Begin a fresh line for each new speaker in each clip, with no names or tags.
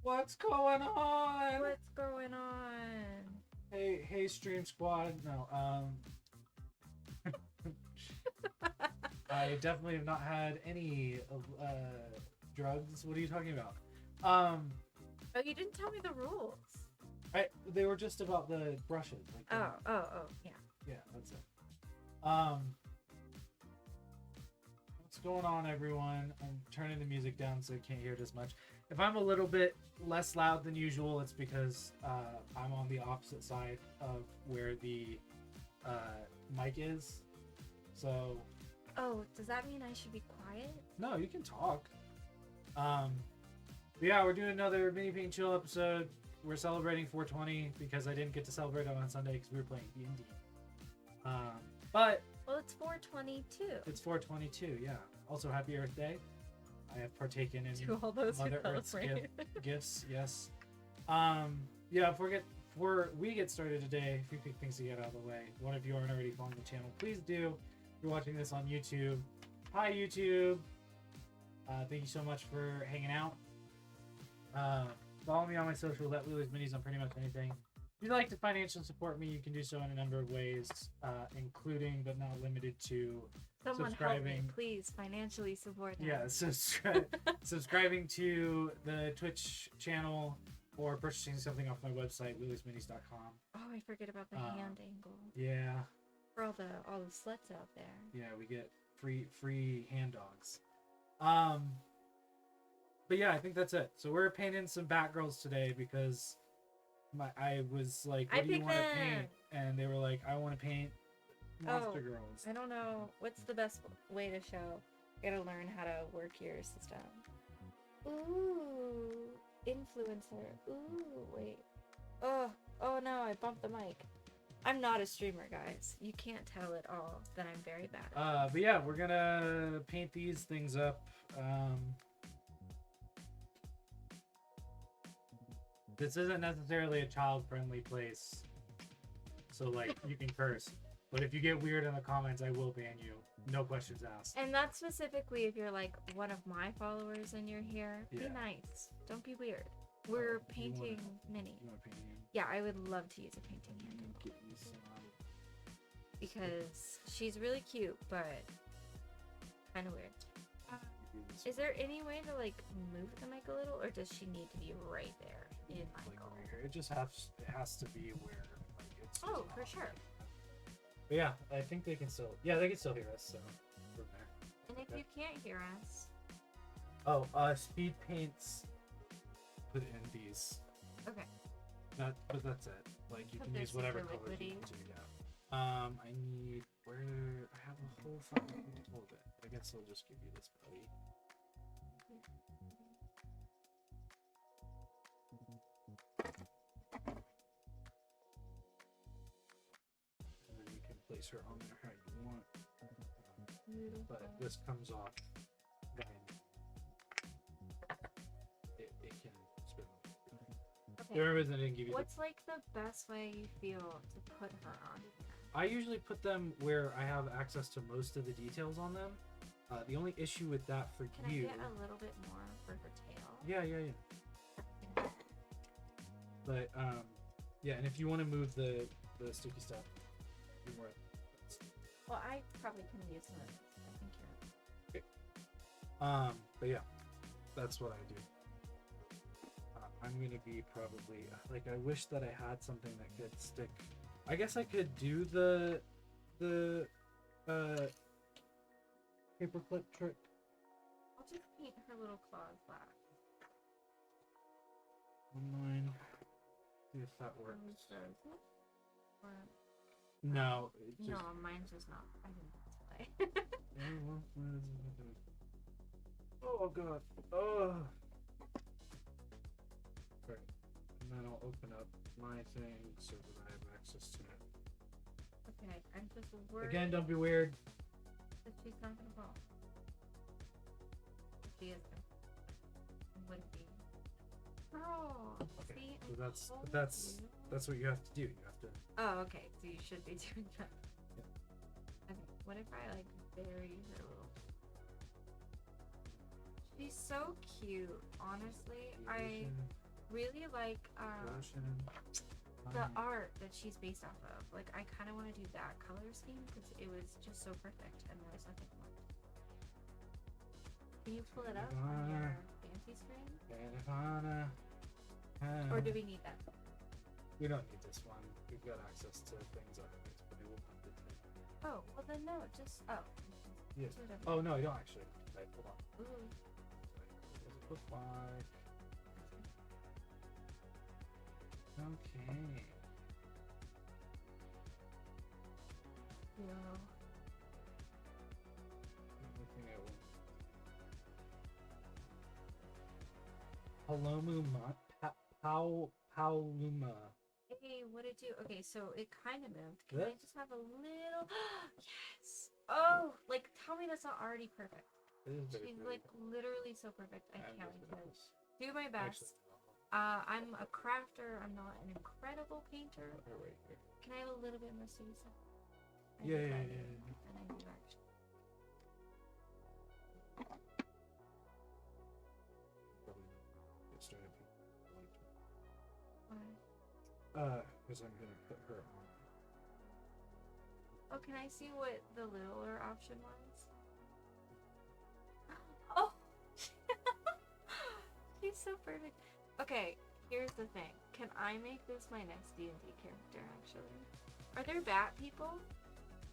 What's going on?
What's going on?
Hey, Stream Squad. No, I definitely have not had any drugs. What are you talking about?
Oh, you didn't tell me the rules.
They were just about the brushes. Like
Oh, yeah.
Yeah, that's it. What's going on, everyone? I'm turning the music down so you can't hear it as much. If I'm a little bit less loud than usual, it's because I'm on the opposite side of where the mic is. So.
Oh, does that mean I should be quiet?
No, you can talk. But yeah, we're doing another mini paint chill episode. We're celebrating 420 because I didn't get to celebrate it on Sunday because we were playing D&D. But
well, it's 422.
It's 422, yeah. Also, happy Earth Day. I have partaken in
to all those
Mother
who
Earth's
celebrate.
gifts. Yes. Yeah. Before we get started today, a few quick things to get out of the way. One, if you aren't already following the channel, please do. If you're watching this on YouTube, hi YouTube. Thank you so much for hanging out. Follow me on my socials at Holidaze Minis on pretty much anything. If you'd like to financially support me, you can do so in a number of ways, including but not limited to
Someone help me, please, financially support them.
Yeah, subscribing to the Twitch channel or purchasing something off my website, wheeliesminis.com.
Oh, I forget about the hand angle.
Yeah.
For all the sluts out there.
Yeah, we get free hand dogs. But yeah, I think that's it. So we're painting some Batgirls today because I was like, what do you want to paint? And they were like, I want to paint Monster Girls.
I don't know. What's the best way to show? Gotta learn how to work your system. Ooh, influencer. Ooh, wait. Oh no, I bumped the mic. I'm not a streamer, guys. You can't tell at all that I'm very bad.
But yeah, we're gonna paint these things up. This isn't necessarily a child-friendly place, so like you can curse. But if you get weird in the comments, I will ban you. No questions asked.
And that's specifically if you're like one of my followers and you're here.
Yeah.
Be nice. Don't be weird. We're painting Minnie.
You want to paint hand?
Yeah, I would love to use a painting hand.
Get you some.
Because she's really cute, but kind of weird. Is there any way to like move the mic a little, or does she need to be right there in my goal?
It just has to be where like it's.
Oh, for sure.
But yeah, I think they can still. Yeah, they can still hear us. So from there.
And if you can't hear us.
Oh, speed paints. Put in these.
Okay.
But that's it. Like you can use whatever color you want to. Yeah. I need where I have a whole fucking hold it. I guess I'll just give you this buddy. And then you can place her on there how you want. But this comes off. It can spin.
Okay.
There is I didn't give you.
What's like the best way you feel to put her on?
I usually put them where I have access to most of the details on them. The only issue with that for
Can
you.
I get a little bit more for her tail?
Yeah. But yeah, and if you want to move the sticky stuff, you more.
Well, I probably can use some of this. I think you're.
Okay. But yeah, that's what I do. I'm gonna be probably like I wish that I had something that could stick. I guess I could do the paperclip trick.
I'll just paint her little claws black.
Online. See if that works.
Or...
No.
No, mine's just not. I didn't display.
Oh god. Oh. Right. And then I'll open up my thing so that I have access to it.
Okay, I'm just worried.
Again, don't be weird.
That she's not gonna fall. She is gonna. Would be. Girl.
Okay.
See,
So that's what you have to do. You have to.
Oh, okay. So you should be doing that.
Yeah.
Okay. What if I like bury her little? She's so cute. Honestly, really like
Ocean.
the art that she's based off of. Like, I kind of want to do that color scheme because it was just so perfect, and there was nothing more. Can you pull it up on your fancy screen? Or do we need that?
We don't need this one. We've got access to things on it, but we will have to type.
Oh, well then no, just
Yes.
do it
Oh no, you don't actually have to type. Hold on.
Ooh.
There's a bookmark. Okay.
No.
Looking at one. Pauluma.
Hey, what did you? Okay, so it kind of moved. Can
This?
I just have a little? Yes. Oh, like tell me that's not already perfect.
It is very
She's
pretty.
like literally so perfect. I
I'm
can't
just
wait
gonna
to do my best.
Actually,
I'm a crafter. I'm not an incredible painter.
here, wait, here.
Can I have a little bit more space?
Yeah.
And I do actually.
Probably get started.
Why?
Because I'm gonna put her on.
Oh, can I see what the littler option was? Oh, she's so perfect. Okay, here's the thing. Can I make this my next D&D character? Actually, are there bat people?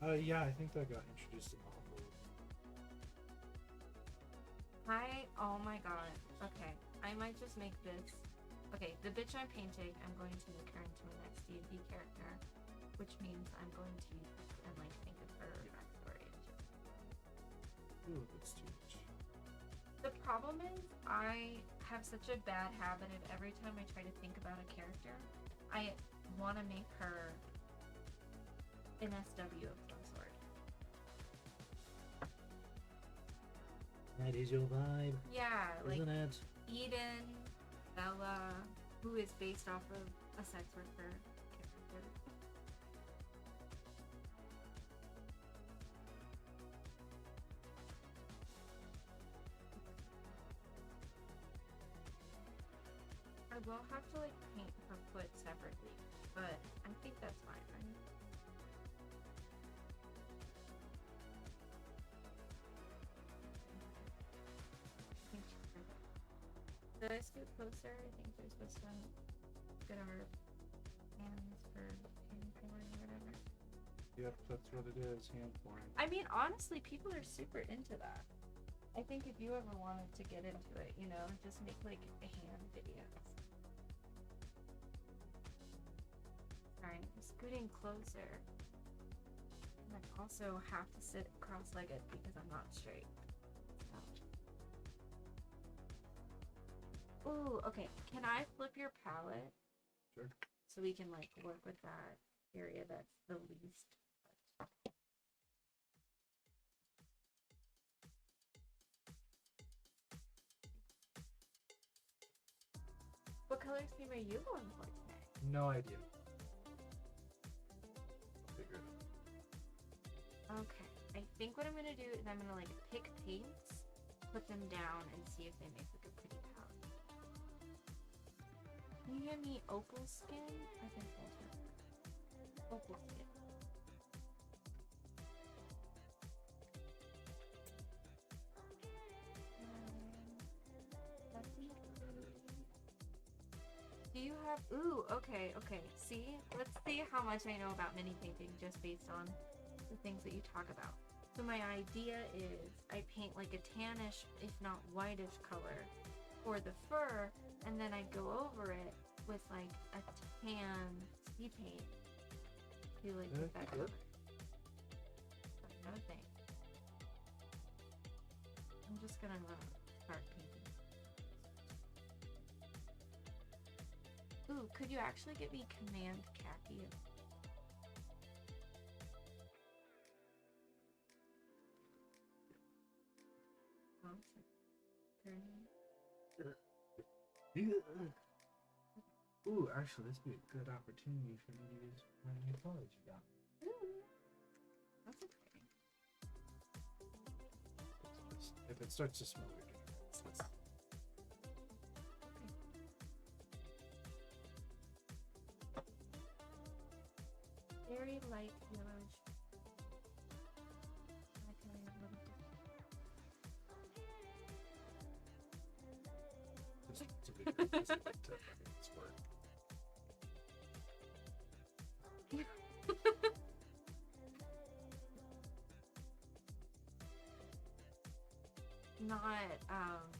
Yeah, I think that got introduced in the whole world.
Oh my god. Okay, I might just make this. Okay, the bitch I'm painting, I'm going to make her into my next D&D character, which means I'm going to and like think of her backstory.
Ooh, that's too much.
The problem is I have such a bad habit of every time I try to think about a character, I want to make her an SW of some sort.
That is your vibe,
Yeah, like
isn't it?
Eden, Bella, who is based off of a sex worker character. I will have to like paint her foot separately, but I think that's fine, right? I think she's perfect. Did I scoot closer? I think they're supposed to get our hands for hand pouring or whatever.
Yep, that's what it is. Hand pouring.
I mean, honestly, people are super into that. I think if you ever wanted to get into it, you know, just make like hand videos. Sorry, I'm scooting closer. And I also have to sit cross-legged because I'm not straight. So. Ooh, okay. Can I flip your palette?
Sure.
So we can like work with that area that's the least. What color scheme are you going for today?
No idea. I'll figure it out.
Okay, I think what I'm gonna do is I'm gonna like pick paints, put them down, and see if they make like a pretty palette. Can you give me opal skin? I think that's it. Opal skin. Do you have, ooh, okay, see? Let's see how much I know about mini painting just based on the things that you talk about. So my idea is I paint like a tannish, if not whitish color for the fur, and then I go over it with like a tan sea paint to like get that color. That's another thing. I'm just gonna start painting. Ooh, could you actually get me command khaki?
Ooh, actually, this would be a good opportunity for me to use my new college you got.
Ooh, that's exciting.
If it starts to smell weird, it's this.
Very light yellowish. I can have a little
It's a good group, 'cause I like to fucking sport.
Not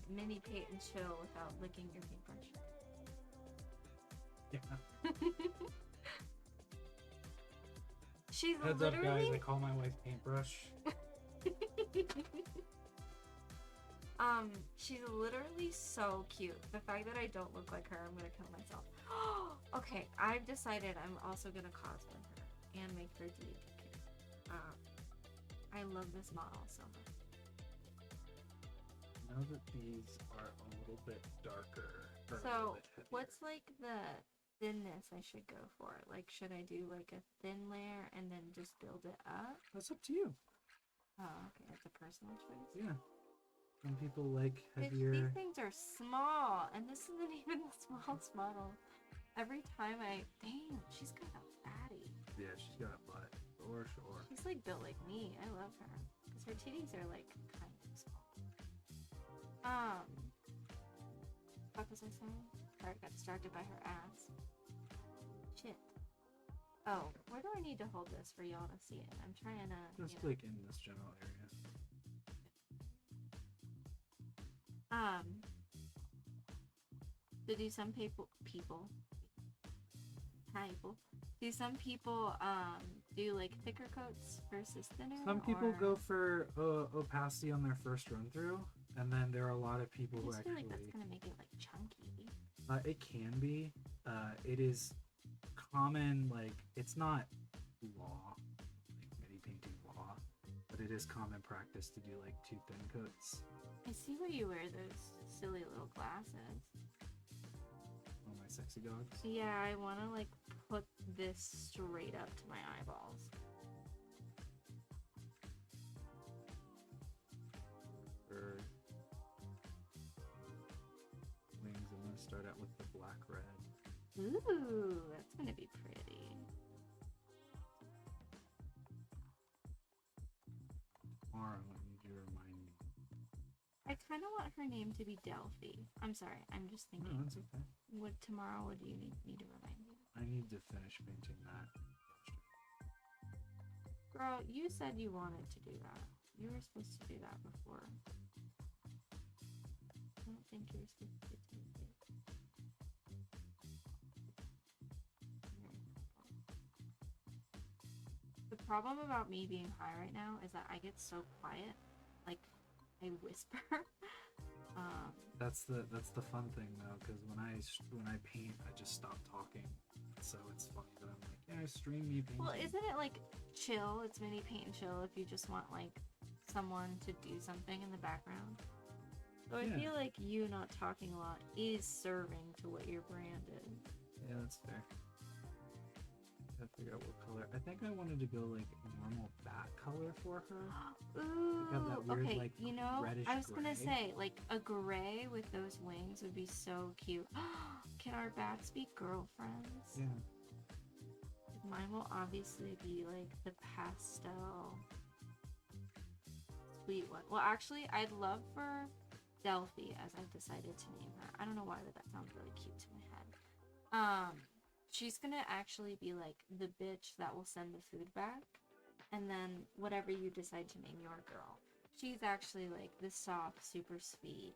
mini paint and chill without licking your paintbrush.
Yeah.
She's
Heads up,
literally
guys. I call my wife paintbrush.
she's literally so cute. The fact that I don't look like her, I'm gonna kill myself. Okay, I've decided I'm also gonna cosplay her and make her DD. I love this model so much.
I know that these are a little bit darker. or a little
So,
bit heavier.
what's like the thinness I should go for? Like, should I do like a thin layer and then just build it up?
That's up to you.
Oh, okay, that's a personal choice.
Yeah. Some people like
Bitch,
heavier.
these things are small, and this isn't even the smallest model. Every time damn, she's got a fatty.
Yeah, she's got a butt. For sure.
She's like built like me. I love her. Because her titties are like kind of small. What was I saying? I got distracted by her ass. Shit. Oh, where do I need to hold this for y'all to see it? I'm trying to.
Just like in this general area.
So do some people do some people do like thicker coats versus thinner?
Some people
or...
go for opacity on their first run through, and then there are a lot of people
I
who
just feel
actually.
like that's gonna make it like chunky.
It can be. It is common. Like it's not law, like mini painting law, but it is common practice to do like 2 thin coats.
I see why you wear those silly little glasses.
Oh, my sexy dogs.
Yeah, I want to like put this straight up to my eyeballs.
For wings, I'm gonna start out with the black red.
Ooh, that's gonna be pretty.
Tomorrow, I need you to remind me.
I kind of want her name to be Delphi. I'm sorry, I'm just
No,
thinking.
that's okay.
What tomorrow? What do you need me to remind you?
I need to finish painting that.
Girl, you said you wanted to do that. You were supposed to do that before. I don't think you were supposed to do it. The problem about me being high right now is that I get so quiet. Like, I whisper.
That's the fun thing though, because when I paint, I just stop talking. So it's funny that I'm like, yeah, stream me painting.
Well, isn't it like chill? It's mini paint and chill if you just want like someone to do something in the background. So I
Yeah.
feel like you not talking a lot is serving to what your brand is.
Yeah, that's fair. Gotta figure out what color. I think I wanted to go like normal bat color for her.
Ooh,
have that weird,
okay.
like,
You know,
reddish
I was gonna
gray.
say like a gray with those wings would be so cute. Can our bats be girlfriends?
Yeah.
Mine will obviously be like the pastel sweet one. Well, actually, I'd love for Delphi, as I've decided to name her. I don't know why, but that sounds really cute to my head. She's gonna actually be like the bitch that will send the food back, and then whatever you decide to name your girl. She's actually like the soft, super sweet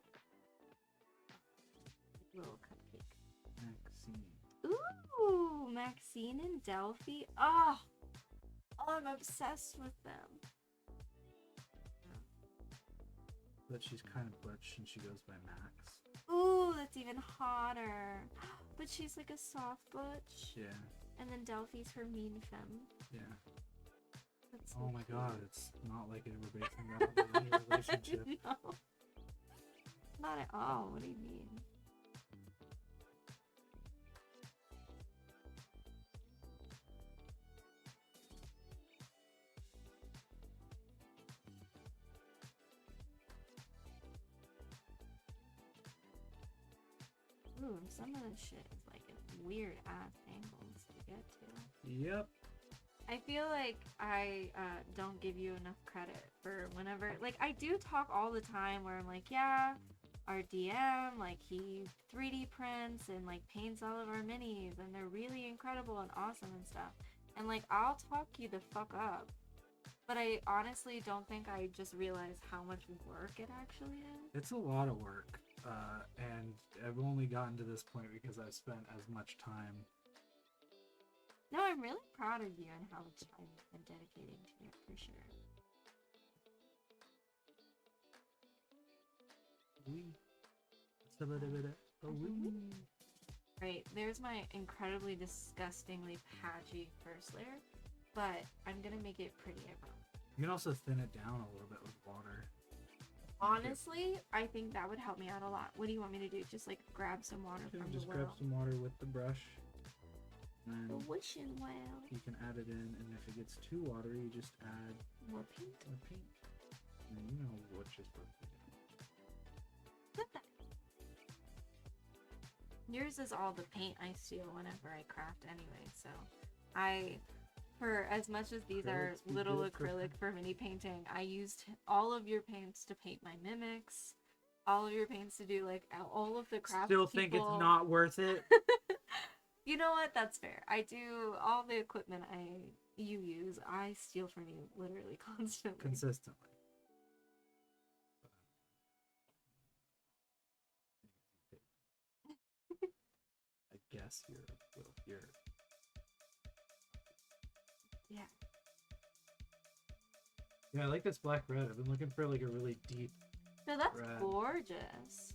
little cupcake.
Maxine.
Ooh, Maxine and Delphi. Oh, I'm obsessed with them.
But she's kind of butch and she goes by Max.
Ooh, that's even hotter. But she's like a soft butch.
Yeah.
And then Delphi's her mean femme.
Yeah.
That's so
Oh my
cute.
god, it's not like it we're basing that on any relationship.
No. Not at all. What do you mean? Ooh, and some of this shit is like at weird ass angles to get to.
Yep.
I feel like I don't give you enough credit for whenever, like, I do talk all the time where I'm like, yeah, our DM, like, he 3D prints and, like, paints all of our minis, and they're really incredible and awesome and stuff. And, like, I'll talk you the fuck up. But I honestly don't think I just realized how much work it actually is.
It's a lot of work, and I've only gotten to this point because I've spent as much time.
No, I'm really proud of you and how much time you've been dedicating to it, for sure. Right, there's my incredibly disgustingly patchy first layer, but I'm gonna make it pretty, I promise.
You can also thin it down a little bit with water.
Honestly, I think that would help me out a lot. What do you want me to do? Just like grab some water from
Just
the
grab
well?
some water with the brush. And
The wishing well.
you can add it in, and if it gets too watery, you just add
More paint.
more paint. And you know which is perfect.
Look at that. Yours is all the paint I steal whenever I craft anyway, so for as much as these are
Acrylics be
little
good for
acrylic for mini painting, I used all of your paints to paint my mimics, all of your paints to do like all of the craft
Still think it's
people.
not worth it?
You know what? That's fair. I do all the equipment you use. I steal from you literally constantly.
Consistently. I guess you're a little weird.
Yeah.
Yeah, I like this black red. I've been looking for like a really deep.
No, that's
red.
gorgeous.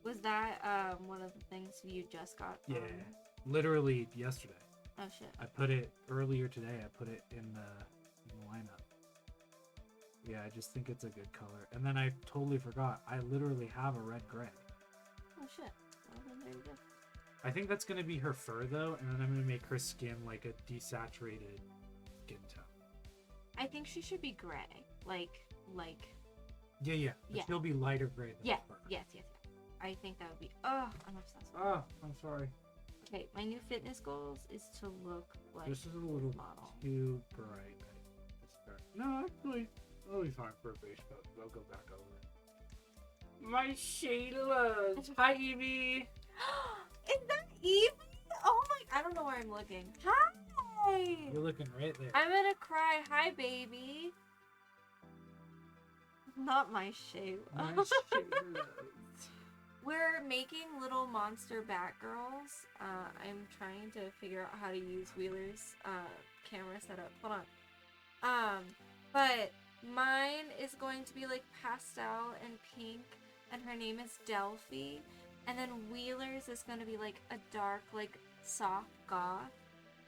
Was that one of the things you just got?
Yeah, literally yesterday.
Oh shit.
I put it earlier today. I put it in the lineup. Yeah, I just think it's a good color. And then I totally forgot. I literally have a red gray.
Oh shit. Well, then there you go.
I think that's gonna be her fur though, and then I'm gonna make her skin like a desaturated skin tone.
I think she should be gray. Like.
Yeah. But
Yeah.
she'll be lighter gray than
Yeah.
fur.
Yes. I think that would be. Oh, I'm obsessed.
Oh, I'm sorry.
Okay, my new fitness goals is to look like
This is a little
model.
too bright. No, actually, it'll be fine for a base coat. I'll go back over it. My Shayla! Hi, Evie!
Is that Evie? Oh my! I don't know where I'm looking. Hi!
You're looking right there.
I'm gonna cry. Hi, baby. Not my Shayla.
My Shayla.
We're making little monster batgirls. I'm trying to figure out how to use Wheeler's camera setup. Hold on. But mine is going to be like pastel and pink, and her name is Delphi. And then Wheeler's is going to be like a dark, like soft goth,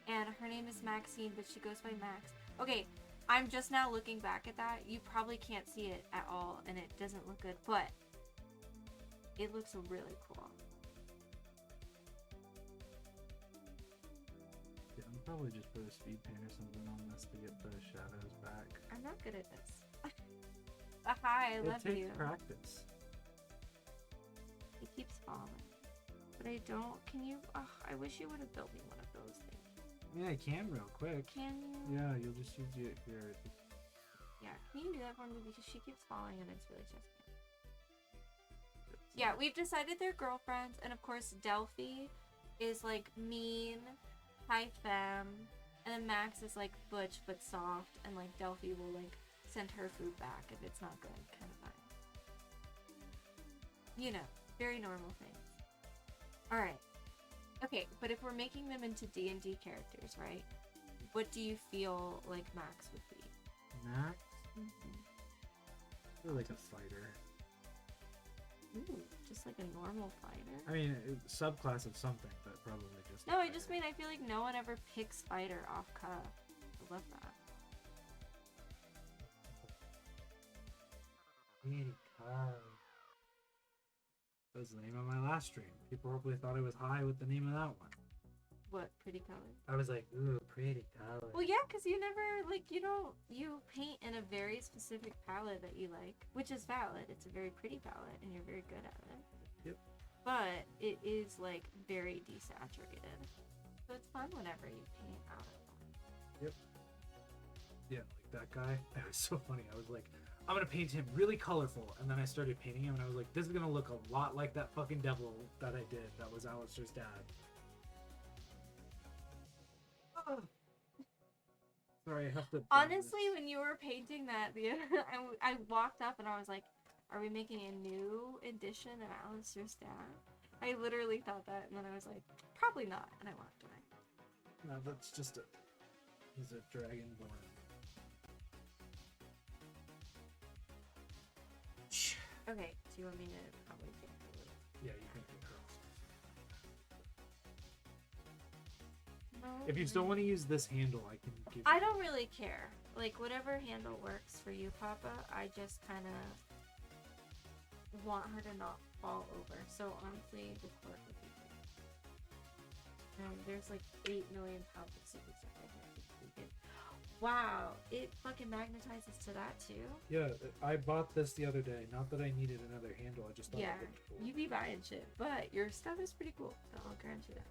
and her name is Maxine, but she goes by Max. Okay, I'm just now looking back at that. You probably can't see it at all, and it doesn't look good, but it looks really cool.
Yeah, I'll probably just put a speed paint or something on this to get the shadows back.
I'm not good at this. But hi, I love
It takes
you.
practice.
It keeps falling. But I don't. Can you? Oh, I wish you would have built me one of those things.
Yeah, I can real quick.
Can you?
Yeah, you'll just use it here.
Yeah, can you do that for me? Because she keeps falling and it's really just. Yeah, we've decided they're girlfriends, and of course Delphi is like mean, high femme, and then Max is like butch but soft, and like Delphi will like send her food back if it's not good, kind of vibe. You know, very normal things. All right. Okay, but if we're making them into D&D characters, right? What do you feel like Max would be?
Max?
Mm-hmm.
You're like a fighter.
Ooh, just like a normal fighter?
I mean, subclass of something, but probably just.
No, I just mean I feel like no one ever picks fighter off cuff. I love that.
That was the name of my last stream. People probably thought I was high with the name of that one.
What, pretty color?
I was like, ooh, pretty color.
Well, yeah, because you never, like, you paint in a very specific palette that you like, which is valid. It's a very pretty palette, and you're very good at it.
Yep.
But it is, like, very desaturated. So it's fun whenever you paint out of it.
Yep. Yeah, like that guy. It was so funny. I was like, I'm gonna paint him really colorful, and then I started painting him, and I was like, this is gonna look a lot like that fucking devil that I did. That was Alistair's dad. Ugh. Sorry, I have to.
Honestly, when you were painting that, I walked up and I was like, are we making a new edition of Alistair's dad? I literally thought that, and then I was like, probably not, and I walked away.
No, that's just a. He's a dragonborn.
Okay, so you want me to probably get through it?
Yeah, you can get curls.
No.
If you still want to use this handle, I can give.
I don't really care. Like, whatever handle works for you, Papa. I just kind of want her to not fall over. So honestly, the cork would be good. And there's like 8 million pounds of super stuff I have to tweak it. Wow, it fucking magnetizes to that too.
Yeah, I bought this the other day. Not that I needed another handle. I just thought
Yeah,
it looked cool.
you be buying shit, but your stuff is pretty cool. So I'll grant you that.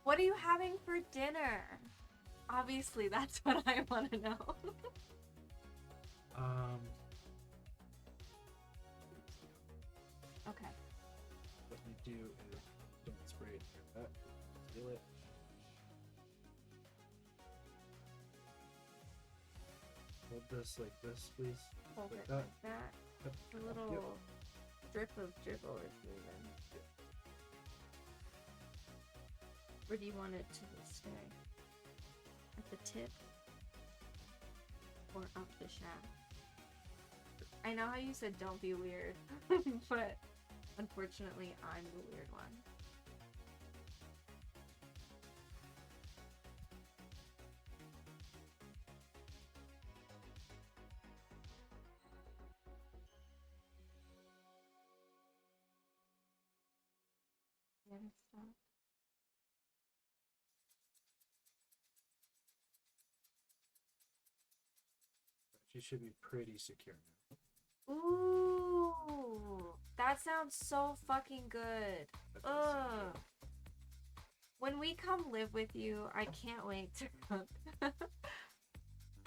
What are you having for dinner? Obviously, that's what I want to know. Okay.
What you do is don't spray it like that. Seal it. Hold this like this, please.
Hold
Like
it
that.
like that.
Yep.
A little drip of dribble is moving. Where do you want it to stay? At the tip? Or up the shaft? I know how you said don't be weird, but unfortunately I'm the weird one. Yeah, stop.
She should be pretty secure now.
Ooh, that sounds so fucking good.
That does sound
Ugh. When we come live with you, I can't wait to cook.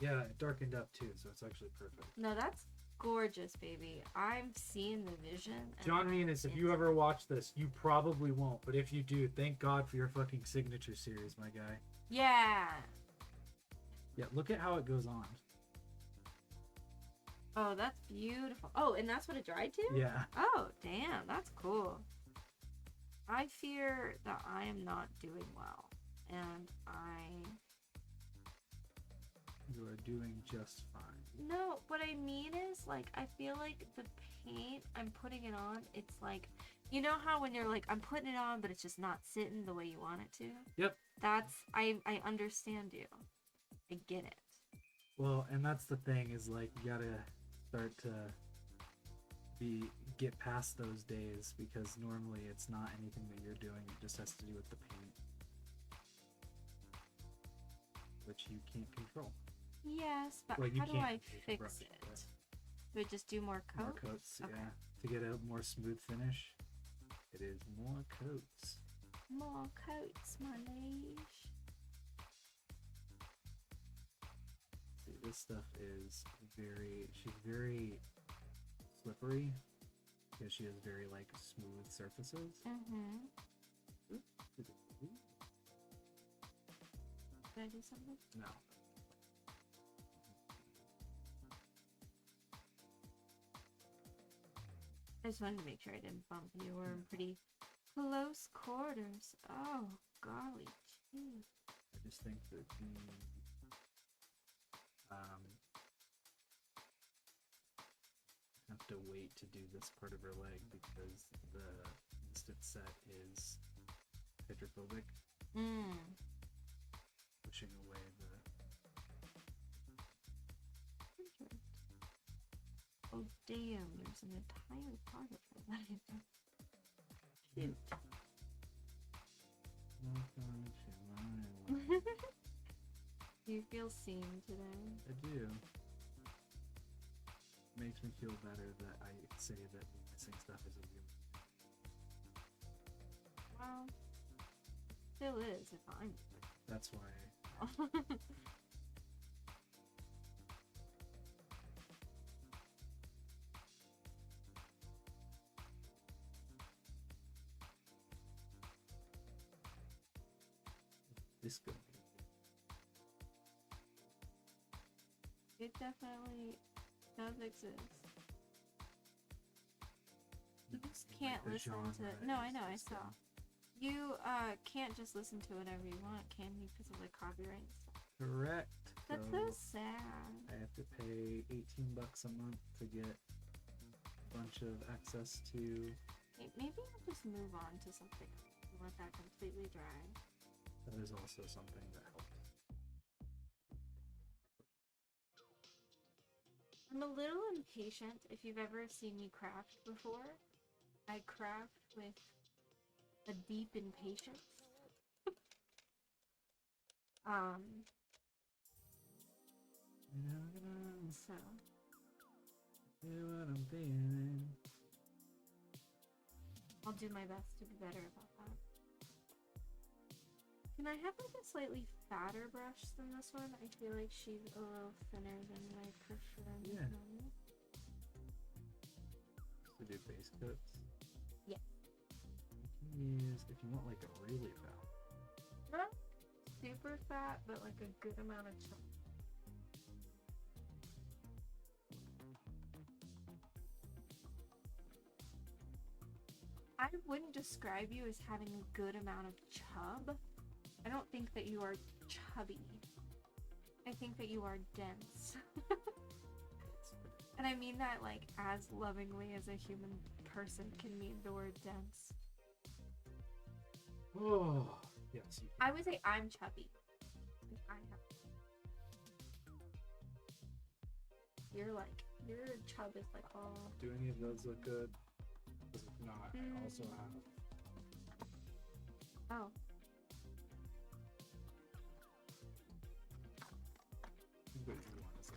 Yeah, it darkened up too, so it's actually perfect.
No, that's gorgeous, baby. I'm seeing the vision. and
John
I'm
Minis, if
into
you
it.
ever watch this, you probably won't, but if you do, thank God for your fucking signature series, my guy.
Yeah.
Yeah, look at how it goes on.
Oh, that's beautiful. Oh, and that's what it dried to?
Yeah.
Oh, damn. That's cool. I fear that I am not doing well. And
You are doing just fine.
No, what I mean is, like, I feel like the paint I'm putting it on, it's like, you know how when you're like, I'm putting it on, but it's just not sitting the way you want it to?
Yep.
I understand you. I get it.
Well, and that's the thing is like you gotta start to get past those days because normally it's not anything that you're doing. It just has to do with the paint, which you can't control.
Yes, but
Well, you
how do
can't
I
use a
fix
brush,
it?
but
Do I just do more coat?
more coats,
Okay.
yeah, to get a more smooth finish. It is more coats.
More coats, my liege.
See, this stuff is she's very slippery because she has very like smooth surfaces.
Mm-hmm. Did I do something?
No.
I just wanted to make sure I didn't bump you. We're in pretty close quarters. Oh, golly jeez.
I just think that have to wait to do this part of her leg because the instant set is hydrophobic, pushing away the.
Interesting. Oh damn, there's an entire part of her that I didn't. Shoot. Do you feel seen today?
I do. Makes me feel better that I say that missing stuff is a real.
Well, still is if I'm.
That's why. This good.
It definitely does exist. You just can't
the
listen
genre
to. No, I
is
know. I
just,
saw. You can't just listen to whatever you want, can you? Because of like copyright and stuff.
Correct.
That's so sad.
I have to pay $18 a month to get a bunch of access to.
Maybe I'll just move on to something else and let that completely dry.
That is also something that helps.
I'm a little impatient. If you've ever seen me craft before, I craft with a deep impatience. So
Feel what I'm feeling.
I'll do my best to be better about that. Can I have like a slightly fatter brush than this one? I feel like she's a little thinner than I prefer.
Yeah. To do base coats?
Yeah.
You can use, if you want like a really fat.
Not super fat, but like a good amount of chunk. I wouldn't describe you as having a good amount of chub. I don't think that you are chubby. I think that you are dense. And I mean that like as lovingly as a human person can mean the word dense.
Oh, yes.
I would say I'm chubby. Like, I have. Your chub is like all.
Do any of those look good? Because if not, I also have.
Oh.
What do you want to say?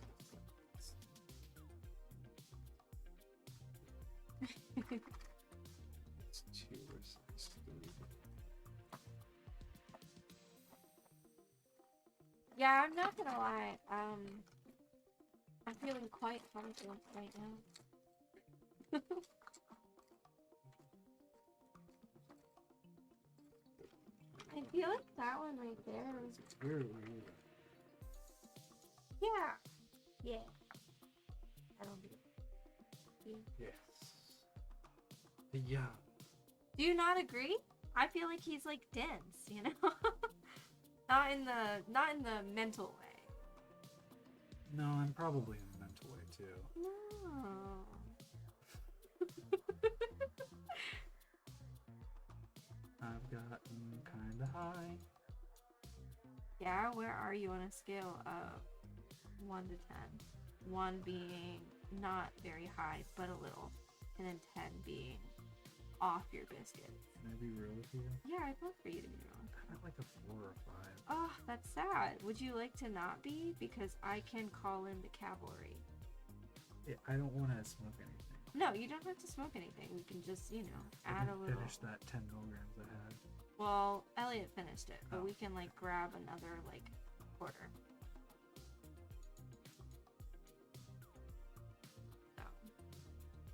It's 2 or size 3.
Yeah, I'm not gonna lie. I'm feeling quite confident right now. I feel like that one right there was.
Really?
Yeah. Yeah. I don't do it.
Yes. Yeah.
Do you not agree? I feel like he's like dense, you know? not in the mental way.
No, I'm probably in a mental way too.
No.
I've gotten kind of high.
Yeah, where are you on a scale of 1 to 10? 1 being not very high, but a little, and then 10 being off your biscuits.
Can I be real with you?
Yeah, I'd love for you to be wrong.
I'm at like a 4 or 5.
Oh, that's sad. Would you like to not be? Because I can call in the cavalry.
Yeah, I don't want to smoke anything.
No, you don't have to smoke anything. We can just, add a little.
Finish that 10 milligrams I had.
Well, Elliot finished it, but
Oh.
we can like grab another like quarter. So,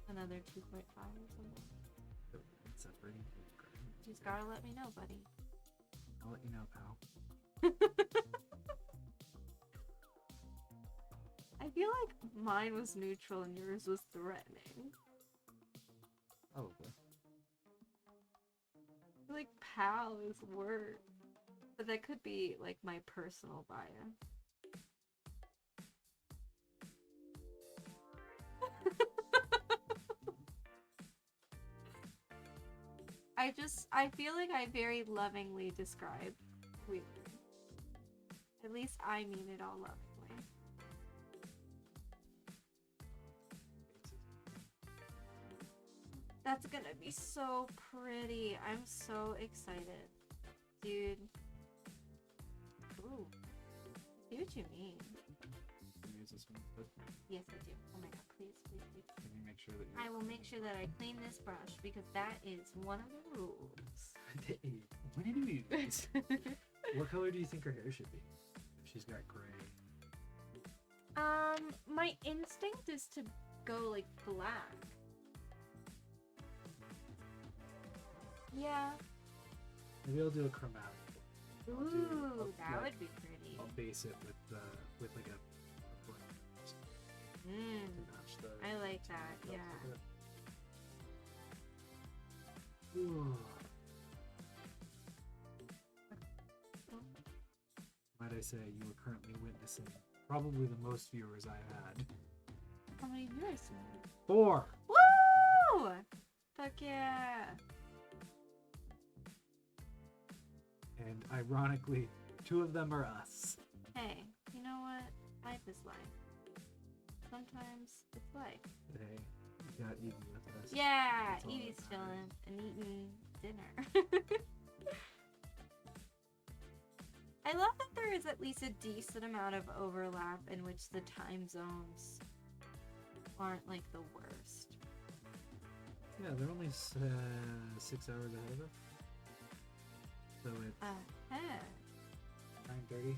another 2.5 or something.
It's separating from the grain.
You just gotta let me know, buddy.
I'll let you know, pal.
I feel like mine was neutral and yours was threatening.
Probably.
I feel like pal is worse. But that could be like my personal bias. I feel like I very lovingly describe Wheeler. At least I mean it all lovingly. That's gonna be so pretty. I'm so excited. Dude. Ooh. I see what you mean.
Can you use this one? But
Yes, I do. Oh my god, please, please, please.
can you make sure that
I will make sure that I clean this brush because that is one of the rules.
What do you mean? What color do you think her hair should be? If she's got gray.
My instinct is to go like black. Yeah.
Maybe I'll do a chromatic.
Ooh, that would be pretty.
I'll base it with like a
Mm,
to match the.
I like that. Yeah.
Ooh. Might I say you are currently witnessing probably the most viewers I've had.
How many viewers?
4.
Woo! Fuck yeah.
And ironically, 2 of them are us.
Hey, you know what? Life is life. Sometimes it's life.
Today, we got Evie with us.
Yeah,
That's all
Evie's
that
chilling
matters.
and eating dinner. I love that there is at least a decent amount of overlap in which the time zones aren't like the worst.
Yeah, they're only 6 hours ahead of us. So it's
Ahead.
9:30,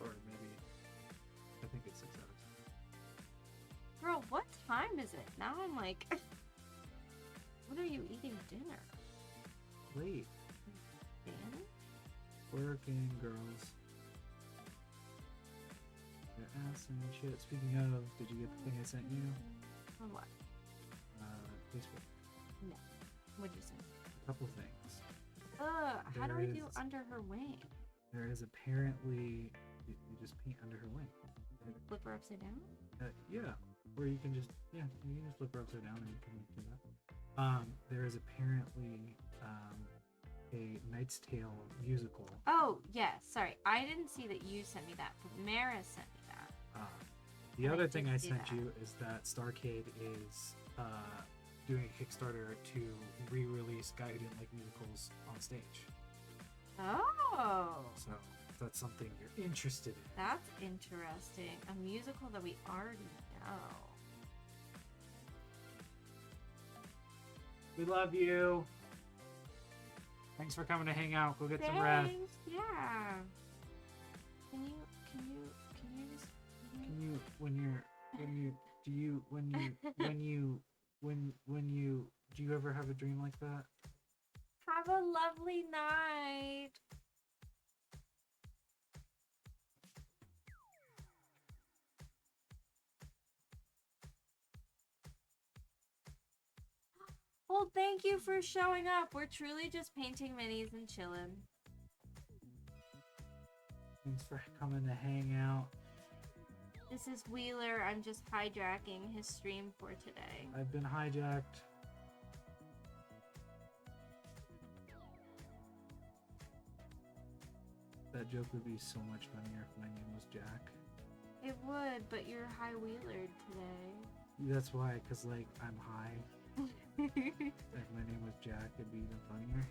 or maybe I think it's 6 hours.
Girl, what time is it? Now I'm like, when are you eating dinner?
Late.
Dinner?
Working, girls. Your ass and shit. Speaking of, did you get the thing I sent you?
On what?
Facebook.
No. What'd you say?
A couple things.
How do
There
I do
is-
under her wing?
There is apparently you just paint under her wing.
Flip her upside down?
Yeah, or you can just you can just flip her upside down and you can do that. There is apparently a Knight's Tale musical.
Oh, yes. Sorry. I didn't see that you sent me that, but Mara sent me that.
The
I
other
did
thing I
see
sent
that.
you is that Starcade is doing a Kickstarter to re-release Guy Who Didn't Like Musicals on stage.
Oh,
So if that's something you're interested in.
that's interesting. A musical that we already know.
We love you. Thanks for coming to hang out. Go get some rest.
Thanks. Yeah. Can you just?
Can you do you ever have a dream like that?
Have a lovely night. Well, thank you for showing up. We're truly just painting minis and chilling.
Thanks for coming to hang out.
This is Wheeler. I'm just hijacking his stream for today.
I've been hijacked. That joke would be so much funnier if my name was Jack.
It would, but you're high Wheelered today.
That's why, because, like, I'm high. If my name was Jack, it'd be even funnier.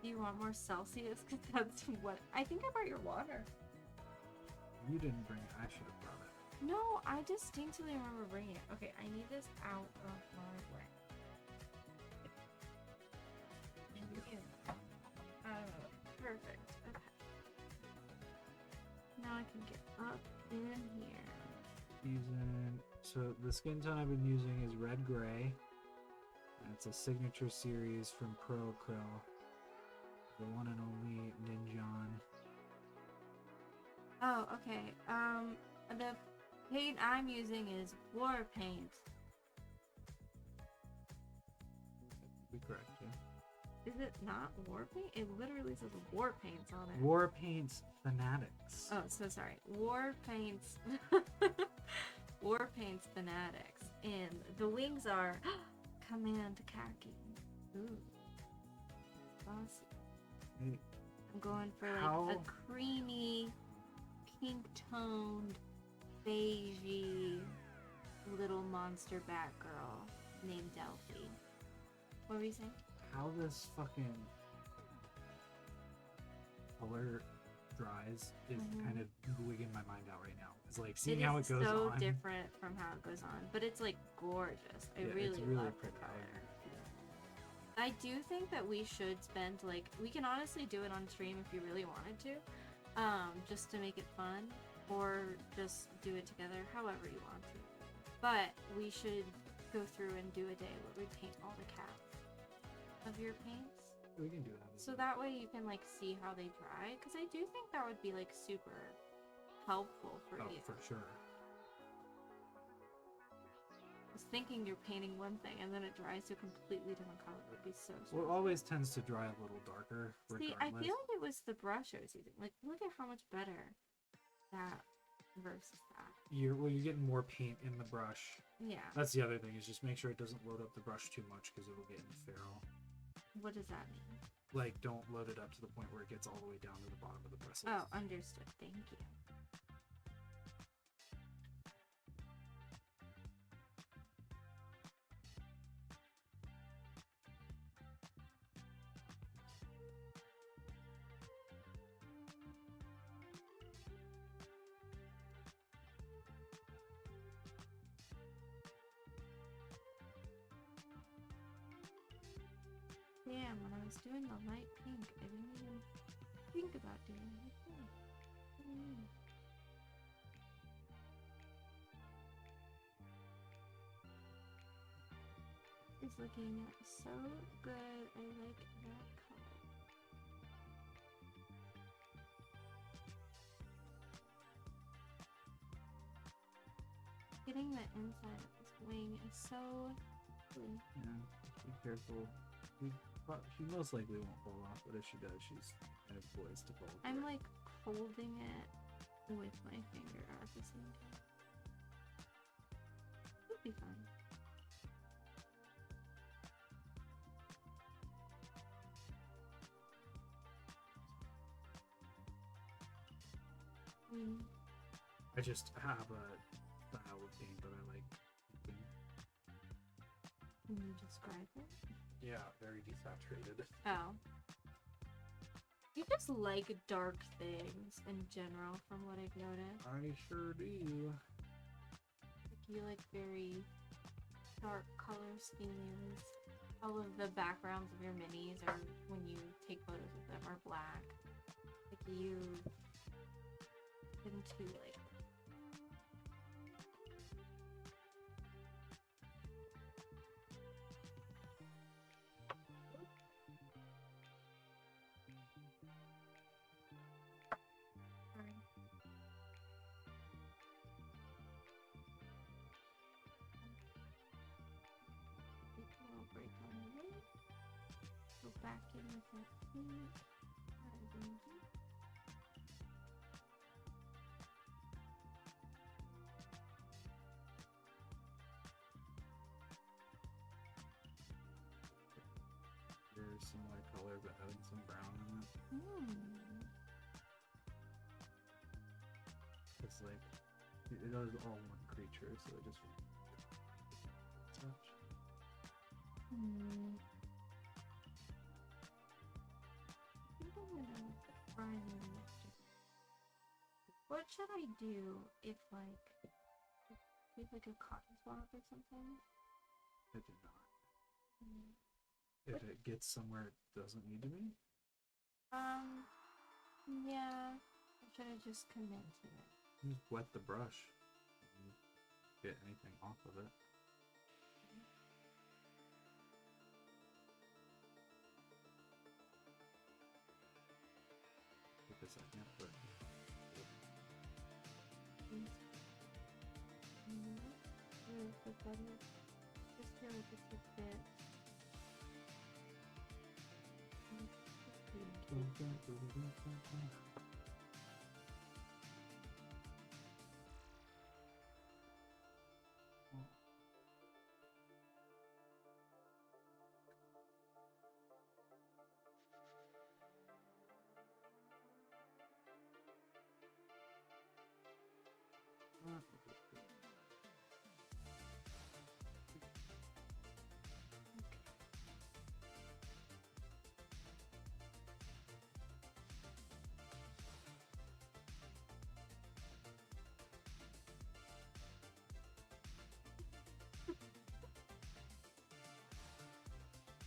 Do you want more Celsius? Because that's what... I think I brought your water.
You didn't bring it. I should have brought it.
No, I distinctly remember bringing it. Okay, I need this out of my way. Perfect. Okay. Now I can get up in here.
So the skin tone I've been using is red gray. And it's a signature series from Pro Acryl. The one and only Ninjon.
Oh, okay. The paint I'm using is war paint.
Be correct, yeah.
Is it not war paint? It literally says war paints on it.
War Paints Fanatics.
Oh, so sorry. War paints. War paints fanatics, and the wings are command khaki. Ooh, awesome.
Hey,
I'm going for like
How-
a creamy, pink-toned, beigey little monster Batgirl named Delphi. What were you saying?
how this fucking color dries is
Mhm.
kind of wigging my mind out right now. It's like
It
seeing how it
is
goes
so
on.
different from how it goes on, but it's like gorgeous. I
Yeah, it's
really
really
love the
pretty.
color. I do think that we should spend like we can honestly do it on stream if you really wanted to, just to make it fun, or just do it together, however you want to. But we should go through and do a day where we paint all the cats of your paints.
We can do that.
So that way you can like see how they dry, because I do think that would be like super helpful for you.
For sure.
I was thinking you're painting one thing and then it dries to a completely different color. It would be so
Well, it
stressful.
always tends to dry a little darker.
See, I feel like it was the brush I was using. Like, look at how much better that versus that.
You're getting more paint in the brush.
Yeah.
That's the other thing, is just make sure it doesn't load up the brush too much, because it'll get in the ferrule.
What does that mean?
Like, don't load it up to the point where it gets all the way down to the bottom of the bristles.
Oh, understood. Thank you. Damn, when I was doing the light pink, I didn't even think about doing it. It's looking so good. I like that color. Getting the inside of this wing is so cool.
Yeah, be careful. She most likely won't fall off, but if she does, she's kind of poised to fall.
I'm like holding it with my finger at the same time. It'll be fun.
I just have a style of paint that I like.
Can you describe it?
Yeah, very desaturated.
Oh. You just like dark things in general, from what I've noticed.
I sure do.
Like you like very dark color schemes. All of the backgrounds of your minis, or when you take photos of them, are black. Like you into like break on the way. Go back in with that pink.
Very similar color, but adding some brown in it. It's like it does all one creature, so it just touch.
I think I'm gonna try and what should I do if like a cotton swab or something?
It did not. If it gets somewhere it doesn't need to be?
Yeah. Or should I just commit to it?
Just wet the brush. And get anything off of it. Take a second, but
Just feel like it's a bit.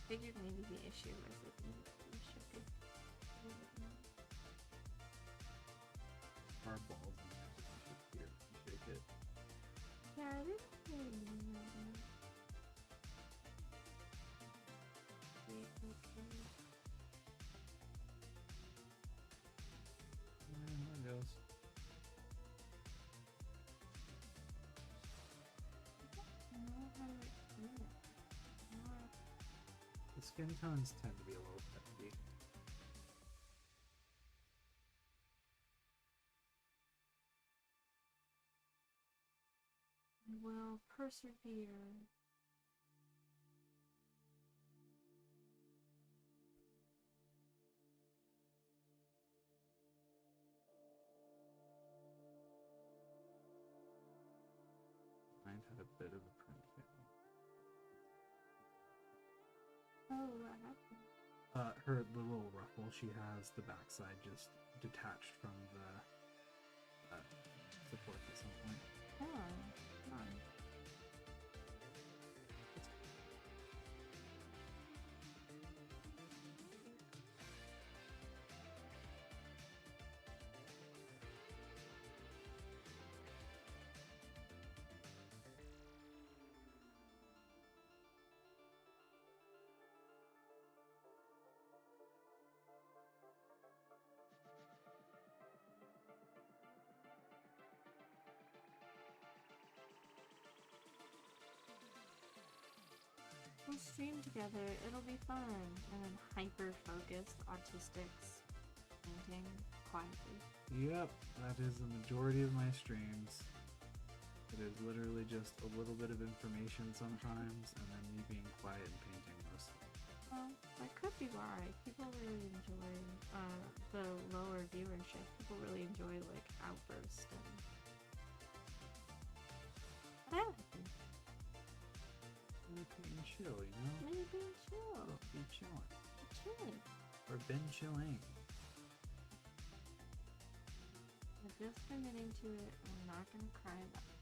figured maybe the issue was that you shook it.
Our balls in there. Here, shake it.
Yeah, I didn't really know that. Wait, okay.
There it goes.
I don't know how to explain it.
The skin tones tend to be a little pesky.
I will persevere.
Mine had a bit of a print fail.
Oh, what happened?
The little ruffle she has, the backside just detached from the support at some point.
Oh, fun. We'll stream together, it'll be fun. And then hyper-focused autistics painting quietly.
Yep, that is the majority of my streams. It is literally just a little bit of information sometimes, and then me being quiet and painting mostly.
Well, that could be why. People really enjoy the lower viewership. People really enjoy like outbursts and that.
And chill, you know?
Maybe being chill.
Be chilling.
Chilling.
Or been chilling.
I'm just committing to it. I'm not gonna cry about it.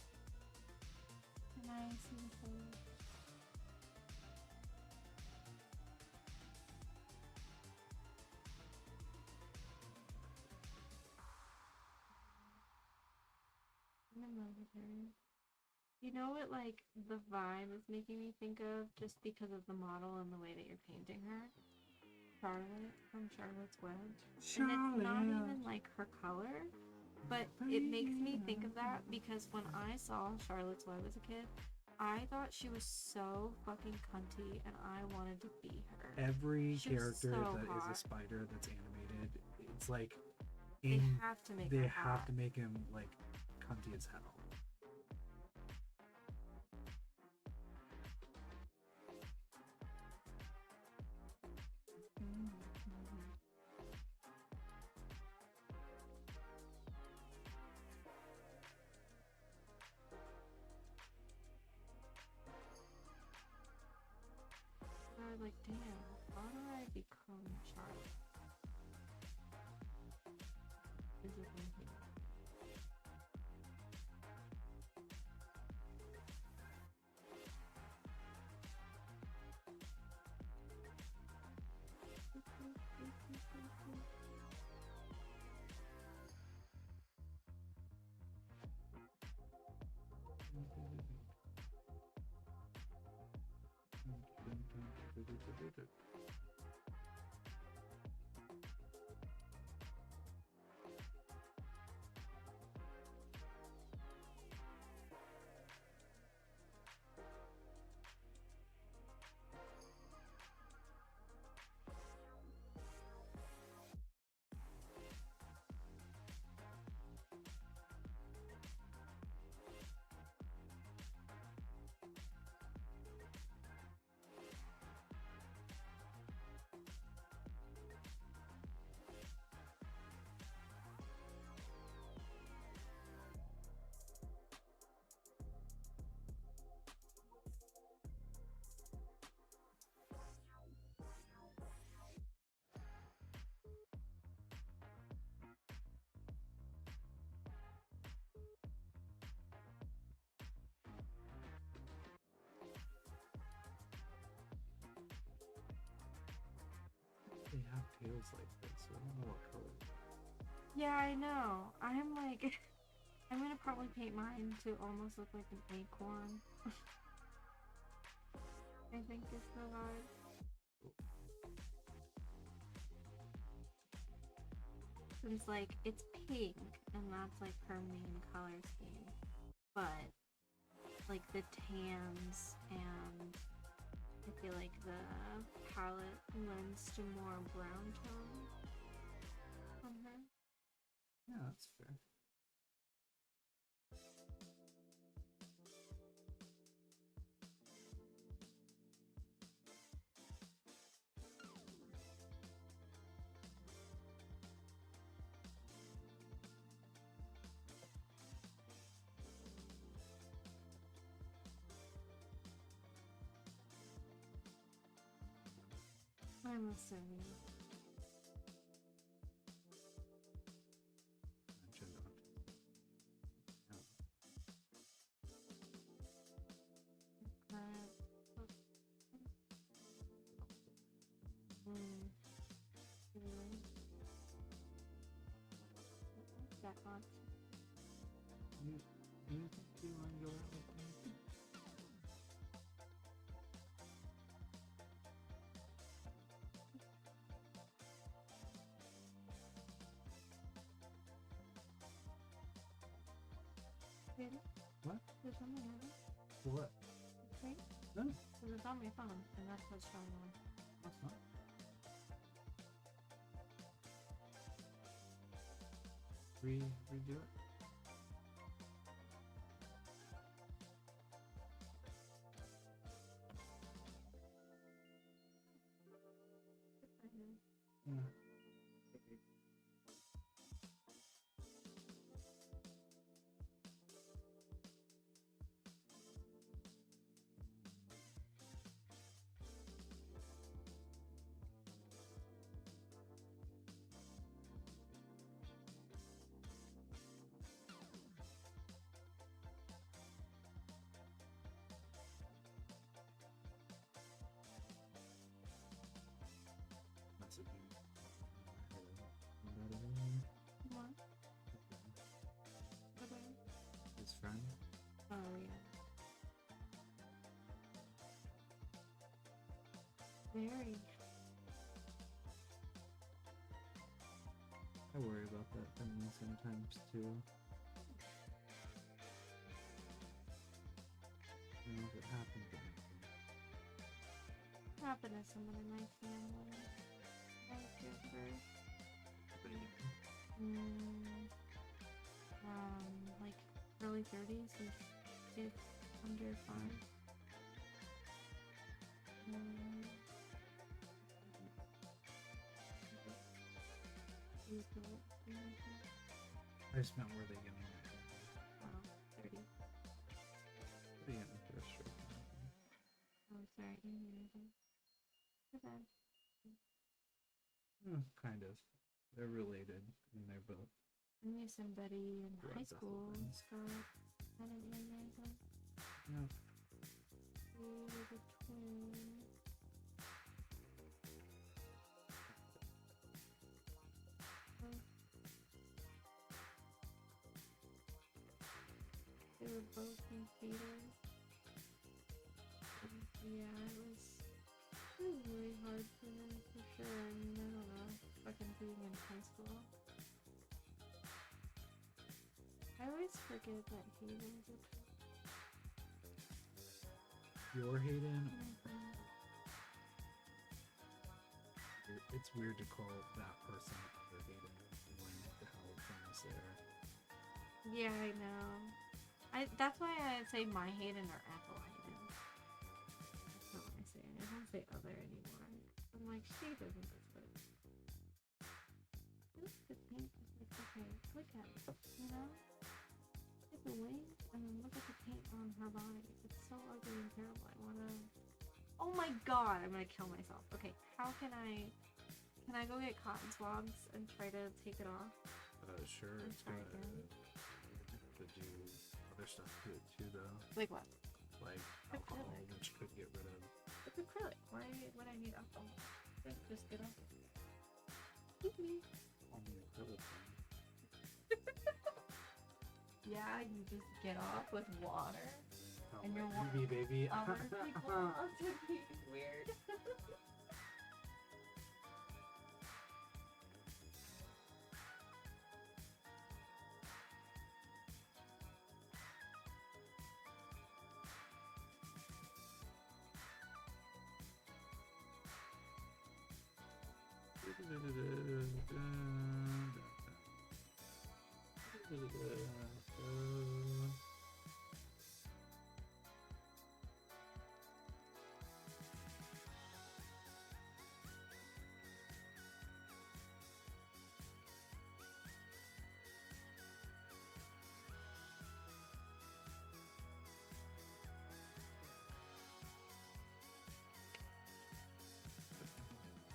Nice and cool. I'm in love with her. You know what, like, the vibe is making me think of just because of the model and the way that you're painting her? Charlotte from Charlotte's Web. And it's not even like her color, but it makes me think of that because when I saw Charlotte's Web as a kid, I thought she was so fucking cunty and I wanted to be her.
Every
She was
character
so
that is
hot.
a spider that's animated, it's like
They have to make
they
her
have
hot.
to make him like cunty as hell.
So I was like, damn, how do I become Charlotte? Physically here.
feels like this. So I don't know what color.
Yeah, I know. I'm like, I'm gonna probably paint mine to almost look like an acorn. I think is the vibe. Since like it's pink and that's like her main color scheme, but like the tans and I feel like the palette lends to more brown tone on her.
Yeah, that's fair.
I'm assuming.
Mentioned autism. Yeah.
Really? That odd.
You think you want to go out with me?
Really?
What?
There's something happening?
For what?
Right?
No,
Because it's on my phone, and that's what's showing on.
that's not. Redo it. Yeah. Messaging.
What? Okay.
His friend.
Oh, yeah. Very.
I worry about that for me sometimes too. You know, if it happened to me.
Happened to someone in my family. I give birth. Like early 30s, if under 5.
I just meant were they getting that?
30.
They getting first straight.
Oh, sorry. Okay.
Kind of. They're related, and they're both.
I knew somebody in
Blood
high school,
vessel
Scott. I didn't know that.
Yeah.
He was a twin. They were both in theater. Yeah, it was really hard for them for sure. I mean, I don't know. Fucking being in high school. I always forget that Hayden's a twin.
Your Hayden.
Mm-hmm.
It's weird to call that person your Hayden when the hell things there.
Yeah, I know. That's why I say my Hayden or Ethel Hayden. That's not what I say. I don't say other anymore. I'm like, she doesn't look good. Look at the paint. Just like, okay, look at it. You know? Look at the wings and then look at the paint on her body. It's so ugly and terrible. I wanna. Oh my god! I'm gonna kill myself. Okay, how can I? Can I go get cotton swabs and try to take it off?
Sure.
I'm
It's
sorry,
gonna to do other stuff to it too, though.
Like what?
Like alcohol,
Acrylic.
which could get rid of.
It's acrylic. Why would I need alcohol? Just get off. yeah, you just get off with water.
Oh,
And
my
you're wa-
UV baby.
Other people also be weird.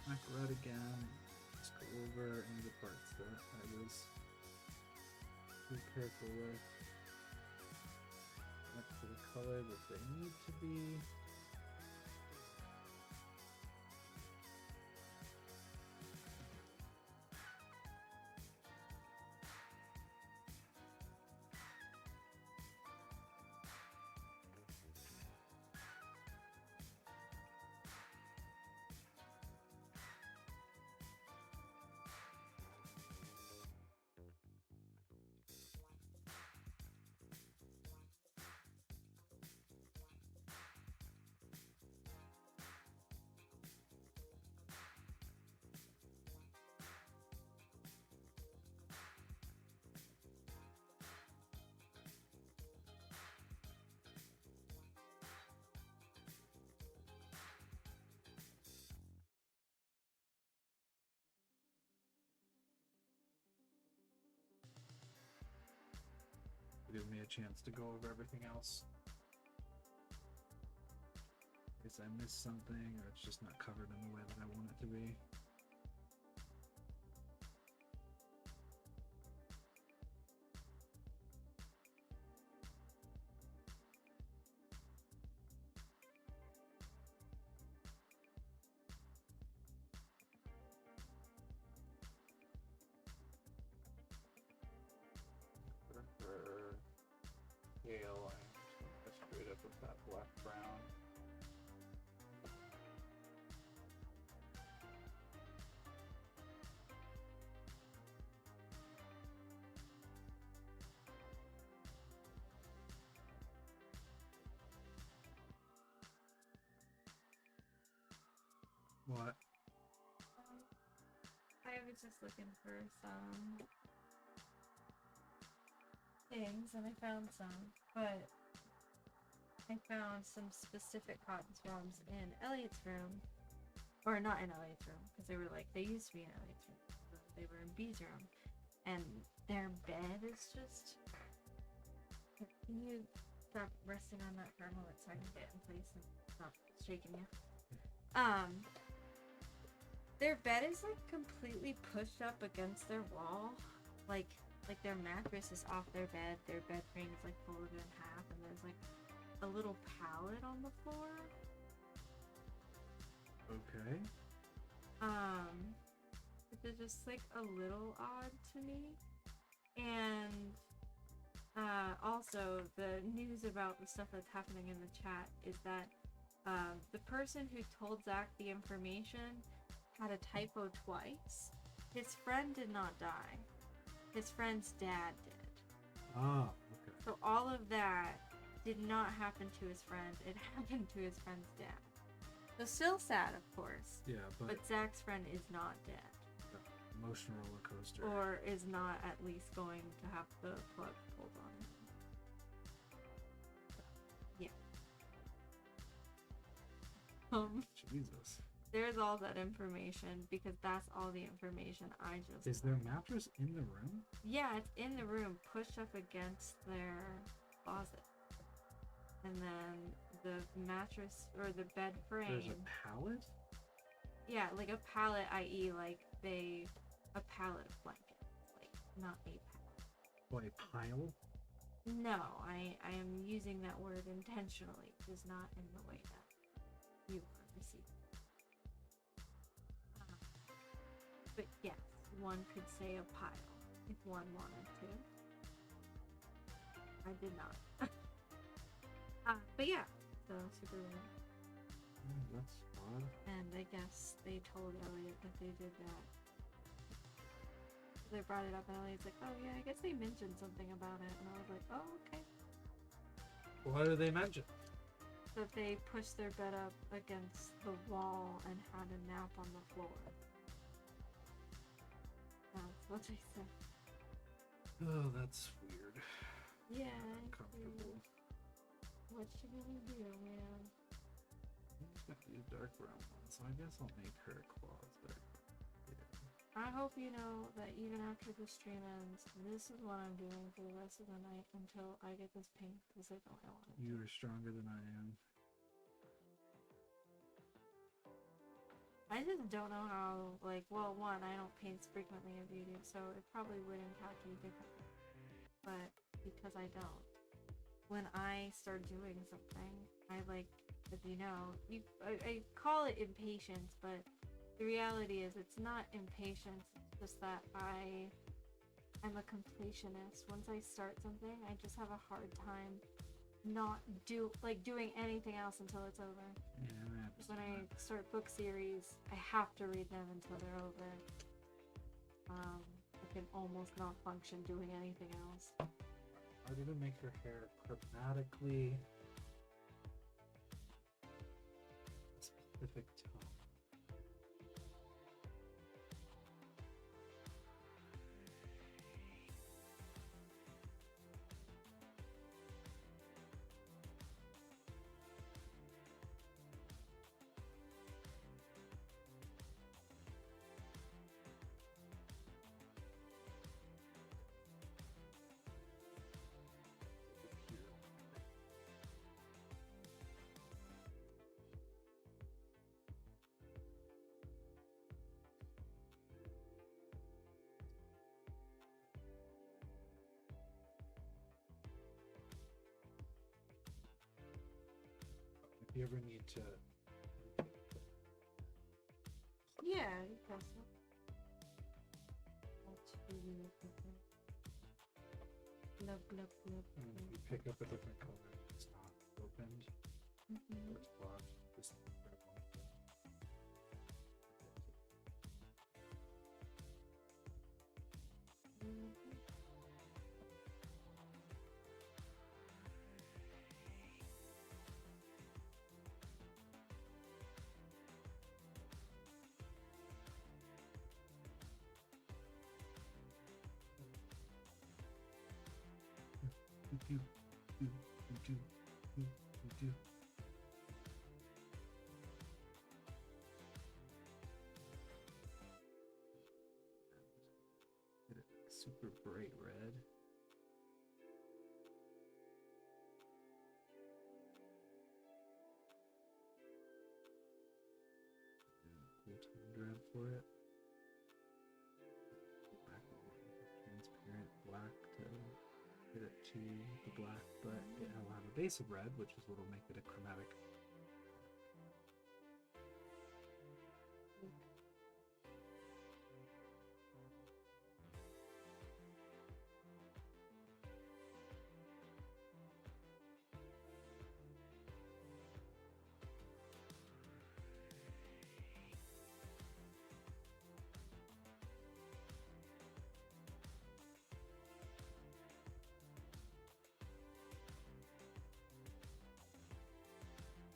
Back right again. Let's go over any of the parts that I was too careful with. Up to the color that they need to be. Give me a chance to go over everything else. In case I missed something or it's just not covered in the way that I want it to be. Scale, I'm just straight up with that black brown. What?
I was just looking for some things and I found some, but I found some specific cotton swabs in Elliot's room, or not in Elliot's room, because they were like, they used to be in Elliot's room, but they were in B's room, and their bed is just, can you stop resting on that for a moment so I can get in place and stop shaking you? Their bed is like completely pushed up against their wall, like their mattress is off their bed frame is like folded in half, and there's like a little pallet on the floor.
Okay.
Which is just like a little odd to me. And also the news about the stuff that's happening in the chat is that the person who told Zach the information had a typo twice. His friend did not die. His friend's dad did.
Ah, okay.
So all of that did not happen to his friend. It happened to his friend's dad. So still sad, of course.
Yeah,
But Zach's friend is not dead.
Emotional roller coaster.
Or is not at least going to have the plug pulled on him. Yeah.
Jesus.
There's all that information because that's all the information I just.
Is their mattress in the room?
Yeah, it's in the room, pushed up against their closet. And then the mattress or the bed frame.
There's a pallet?
Yeah, like a pallet, i.e., like a pallet of blankets, like not a pallet.
What, a pile?
No, I am using that word intentionally, just not in the way that you are receiving. But yes, one could say a pile if one wanted to. I did not. But yeah, so super weird.
That's odd.
And I guess they told Elliot that they did that. They brought it up, and Elliot's like, "Oh yeah, I guess they mentioned something about it." And I was like, "Oh okay."
What do they mention?
That they pushed their bed up against the wall and had a nap on the floor. That's what they said.
Oh, that's weird.
Yeah.
Uncomfortable.
What you gonna do, man?
It's gonna be a dark brown one, so I guess I'll make her claws dark.
I hope you know that even after the stream ends, this is what I'm doing for the rest of the night until I get this pink because I know I want it.
You are stronger than I am.
I just don't know how, like, well, one, I don't paint as frequently as you do, so it probably would impact me differently. But because I don't, when I start doing something, I like, as you know, I call it impatience, but the reality is it's not impatience, it's just that I'm a completionist. Once I start something, I just have a hard time not doing anything else until it's over.
Yeah,
When I start book series, I have to read them until they're over. I can almost not function doing anything else.
How did it make her hair chromatically specific tone? If you ever need to,
Yeah, you guess so. That's really different. Glub, glub, glub,
and if
glub.
you pick up a different color, it's not opened
Mhm.
or it's blocked. Just grab one.
Mhm.
do, do, do, do, do. Get it super bright red. Cool tone drab for it. Black, transparent black to get it to the black, but it will have a base of red, which is what will make it a chromatic.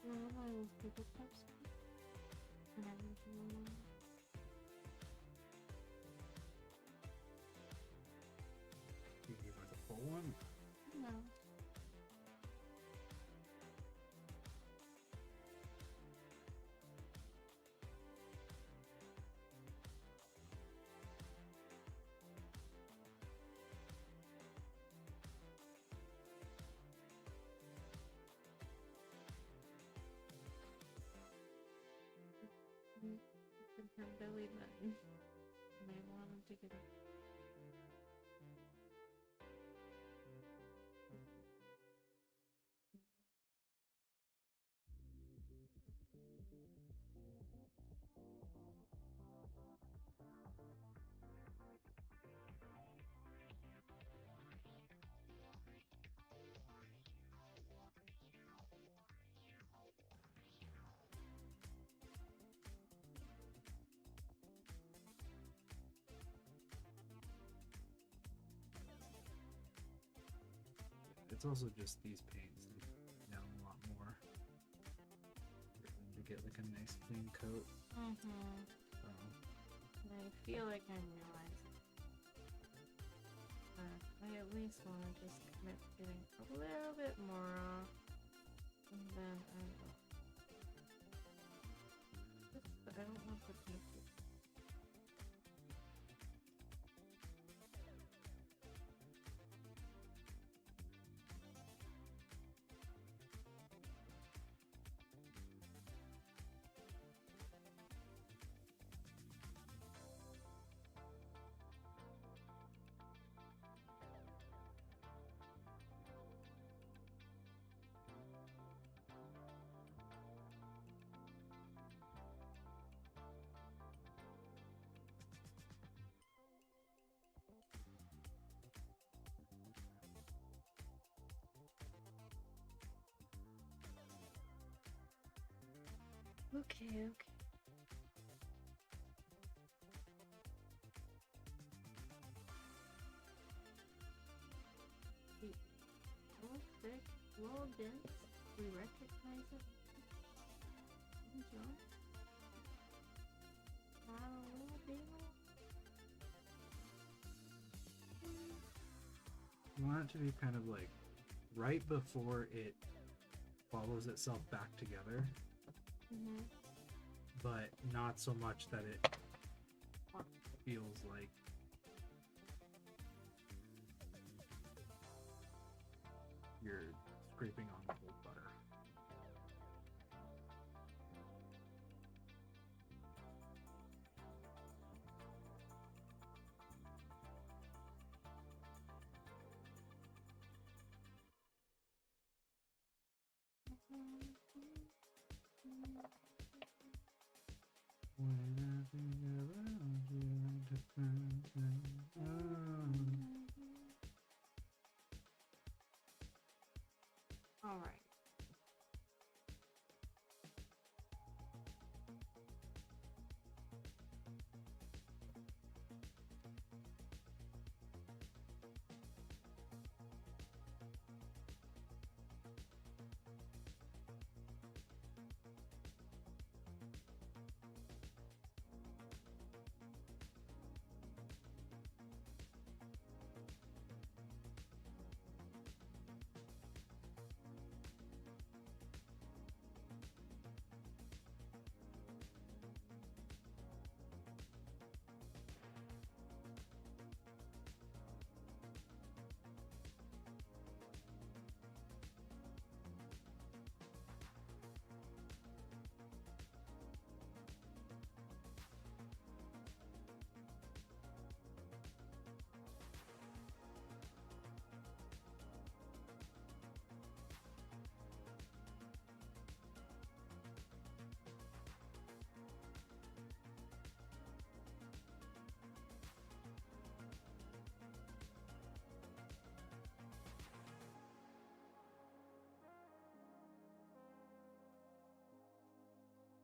I will pick up first. And everything.
You give us a full one.
No. Her belly button. And I want him to get it.
also just these paints down a lot more to get like a nice clean coat.
Mm-hmm.
So,
And I feel like I'm realizing I at least want to just commit to getting a little bit more off, and then I will. I don't want the paint to. Okay. Little thick, little dense. We recognize it. Enjoy. Not a little deal.
you want it to be kind of like right before it follows itself back together,
Mm-hmm.
but not so much that it feels like you're scraping on cold butter. When I think around you, I just
All right.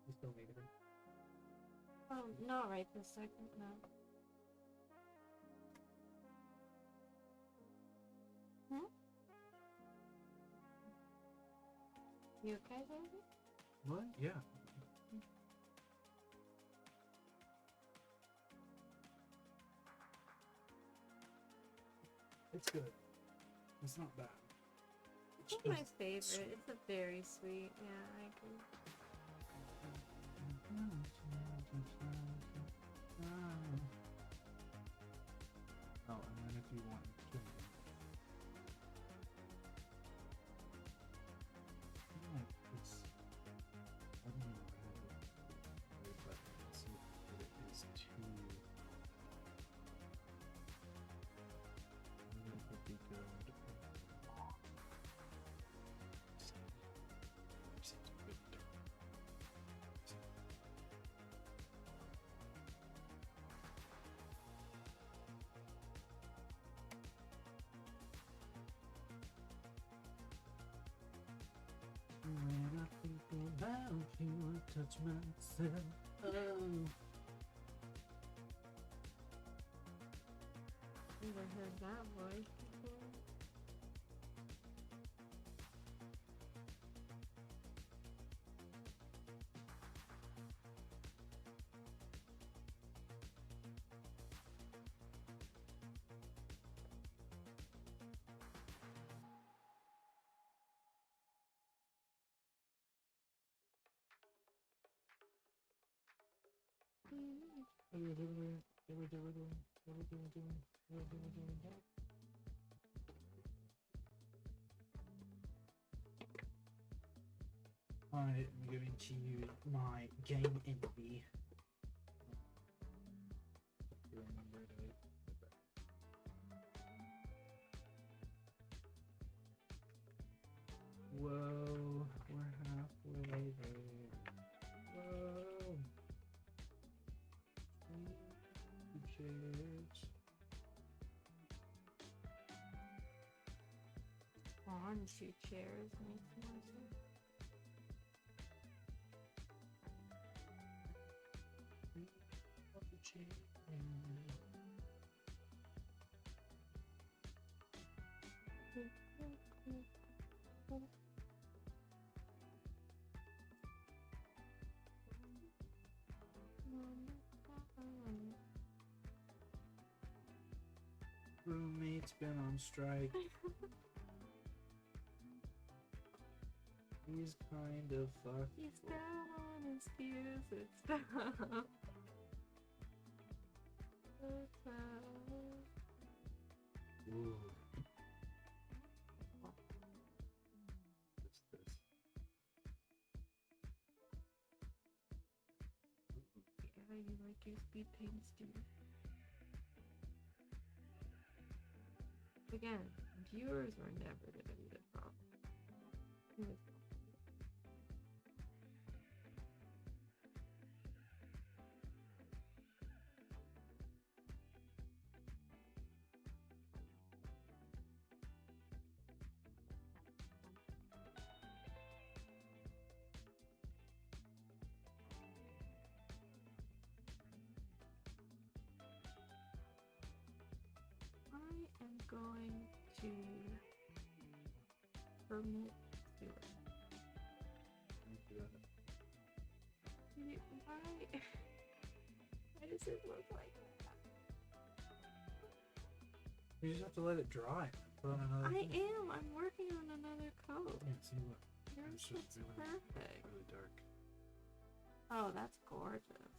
You still need it.
Not right this second, no. Hmm? You okay, baby?
What? Yeah. It's good. It's not bad. It's
It's my
just
favorite.
sweet.
It's a very sweet. Yeah, I agree.
Oh, and then if you want to, I don't know how to, but let's see if it is too. That would be good. When I think about you, I touch myself. Oh.
Never heard that voice before.
I am going to use my game envy. Remember to Whoa, we're halfway there. Whoa. 2 chairs.
On 2 chairs makes more sense.
Roommate's been on strike. He's kind of fucked.
He's down on his gears and stuff.
Ooh. This.
Yeah, you like your speed paints, do you? Again, viewers were never gonna be the problem. I am going to permit sewer. Why? Why does it look like that?
You just have to let it dry. Put on another
I
thing.
am. I'm working on another coat.
Yeah, see what?
Yours
It's just
looks
really-
perfect.
Really dark.
Oh, that's gorgeous.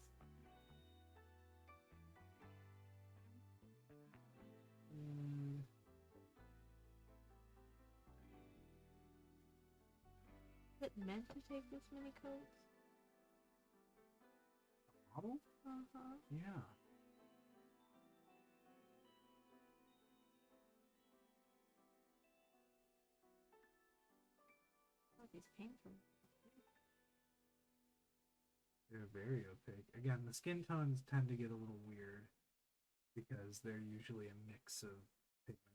Is it meant to take this many coats?
Model?
Uh-huh.
Yeah.
Oh, these paints are...
They're very opaque. Again, the skin tones tend to get a little weird because they're usually a mix of pigments.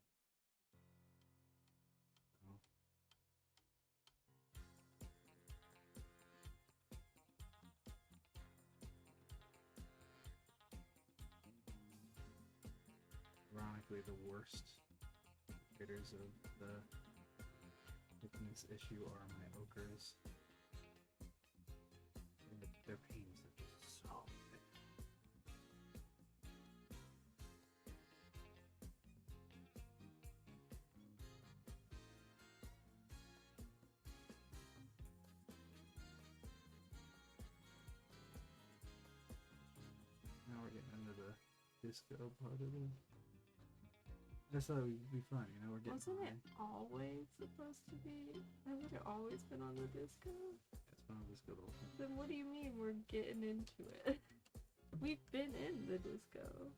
So, ironically, the worst indicators of the thickness issue are my ochres. Their paints are just so thick. Now we're getting into the disco part of it. I thought it would be fun, you know, we're getting
Wasn't
high.
it always supposed to be? Hasn't it always been on the disco?
It's fun on disco the whole time.
Then what do you mean we're getting into it? We've been in the disco.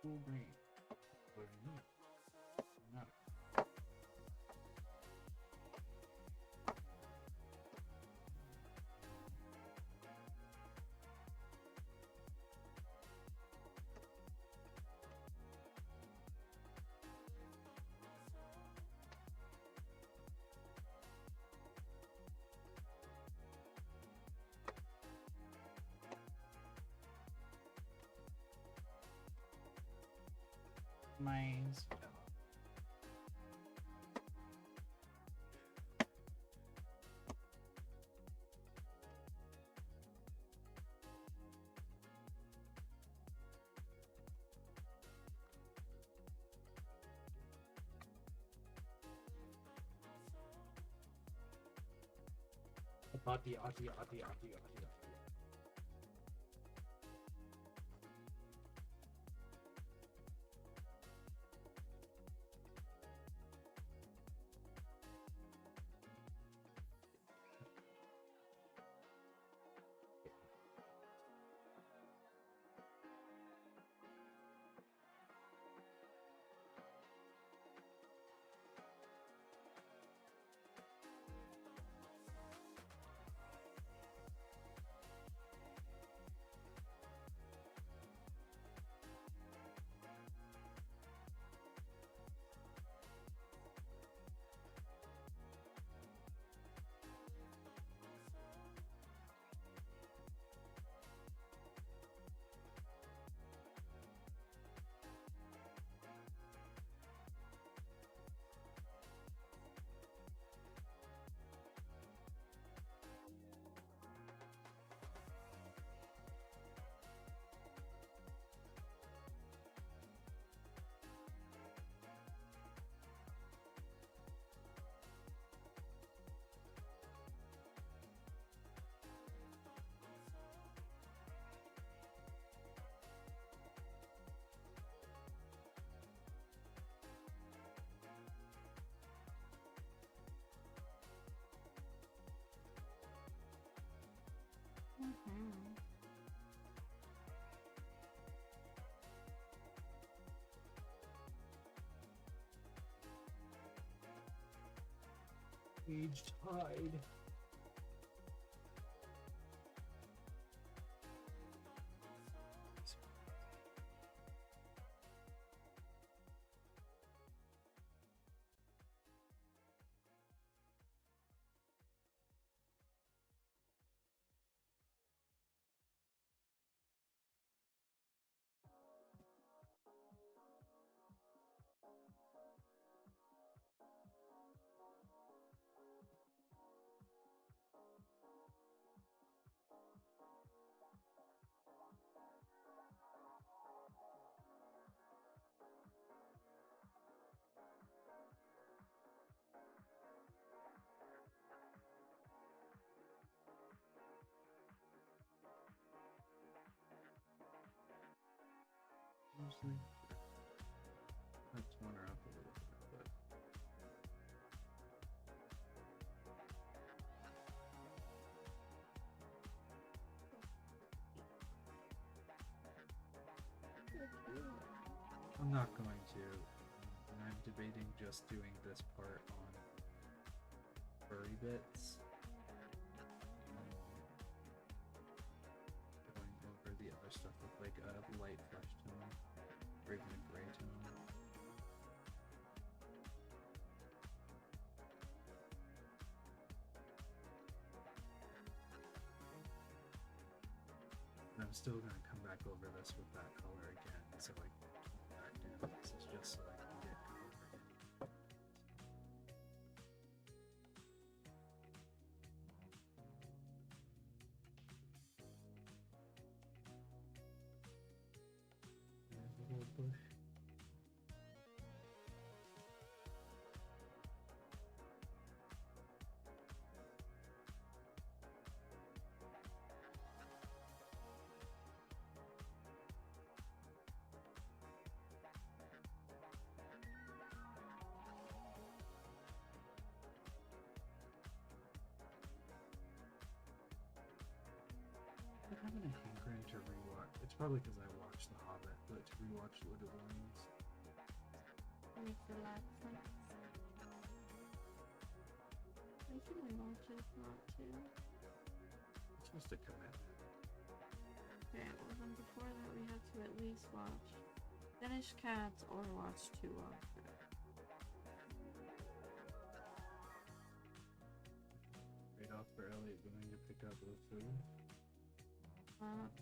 Cool green. What do you need? No. Mines.
Adi.
Mm-hmm.
Aged Tide.
Mostly. Let's wander up a little bit, but I'm not going to. And I'm debating just doing this part on furry bits. Going or even a gray tone. And I'm still gonna come back over this with that color again, so like back down. This is just so I can get color again. There's a little bush. I'm having a hankering to rewatch. It's probably because I watched The Hobbit, but to rewatch Lord of the Rings.
Makes a lot of sense. I should rewatch it if not to.
It's just a commitment.
Okay, well then before that we have to at least watch finish Cats or watch 2 of it.
Trade off for Elliot going to pick up the food.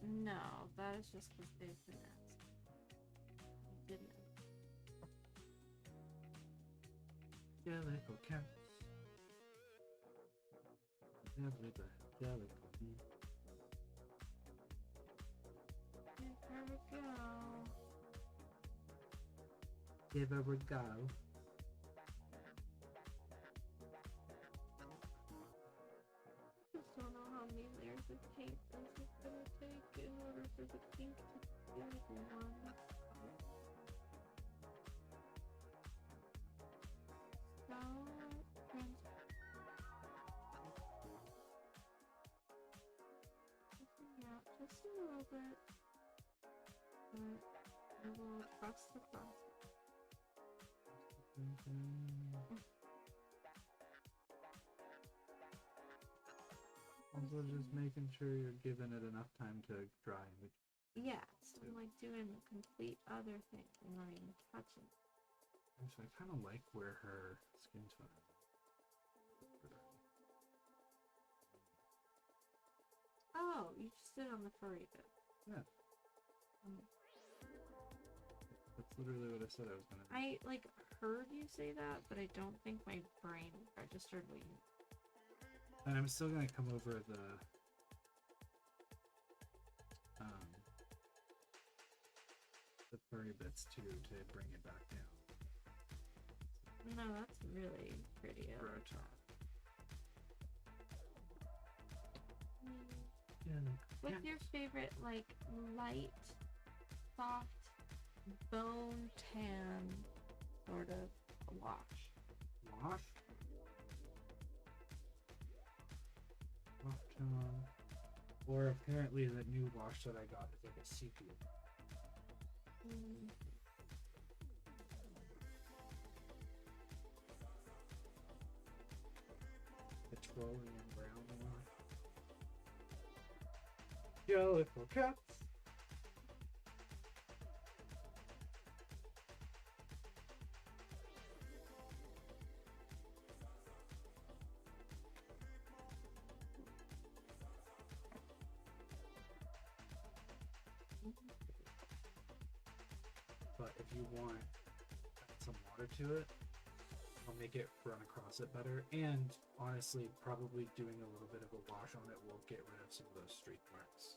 No, that is just because they've been asking. I didn't.
Yeah, little cats. Yeah, little jelly.
Here we go.
Give her a go.
I just don't know how many layers of paint this is gonna take in order for the pink to be like one. So, yeah, just a little bit. But I will trust the process.
Also, just making sure you're giving it enough time to dry.
Yeah, so I'm like doing a complete other thing. I'm not even touching.
Actually, I kind of like where her skin tone is.
Oh, you just did on the furry bit.
Yeah.
Mm.
That's literally what I said I was gonna do.
I like heard you say that, but I don't think my brain registered what you.
And I'm still gonna come over the furry bits too to bring it back down.
No, that's really pretty. I like that. What's your favorite, like, light, soft, bone tan sort of wash?
Wash. Wash tone. Or apparently the new wash that I got is like a sepia. Petroleum brown wash. Jellicle cats. But if you want some water to it, I'll make it run across it better. And honestly, probably doing a little bit of a wash on it will get rid of some of those streak marks.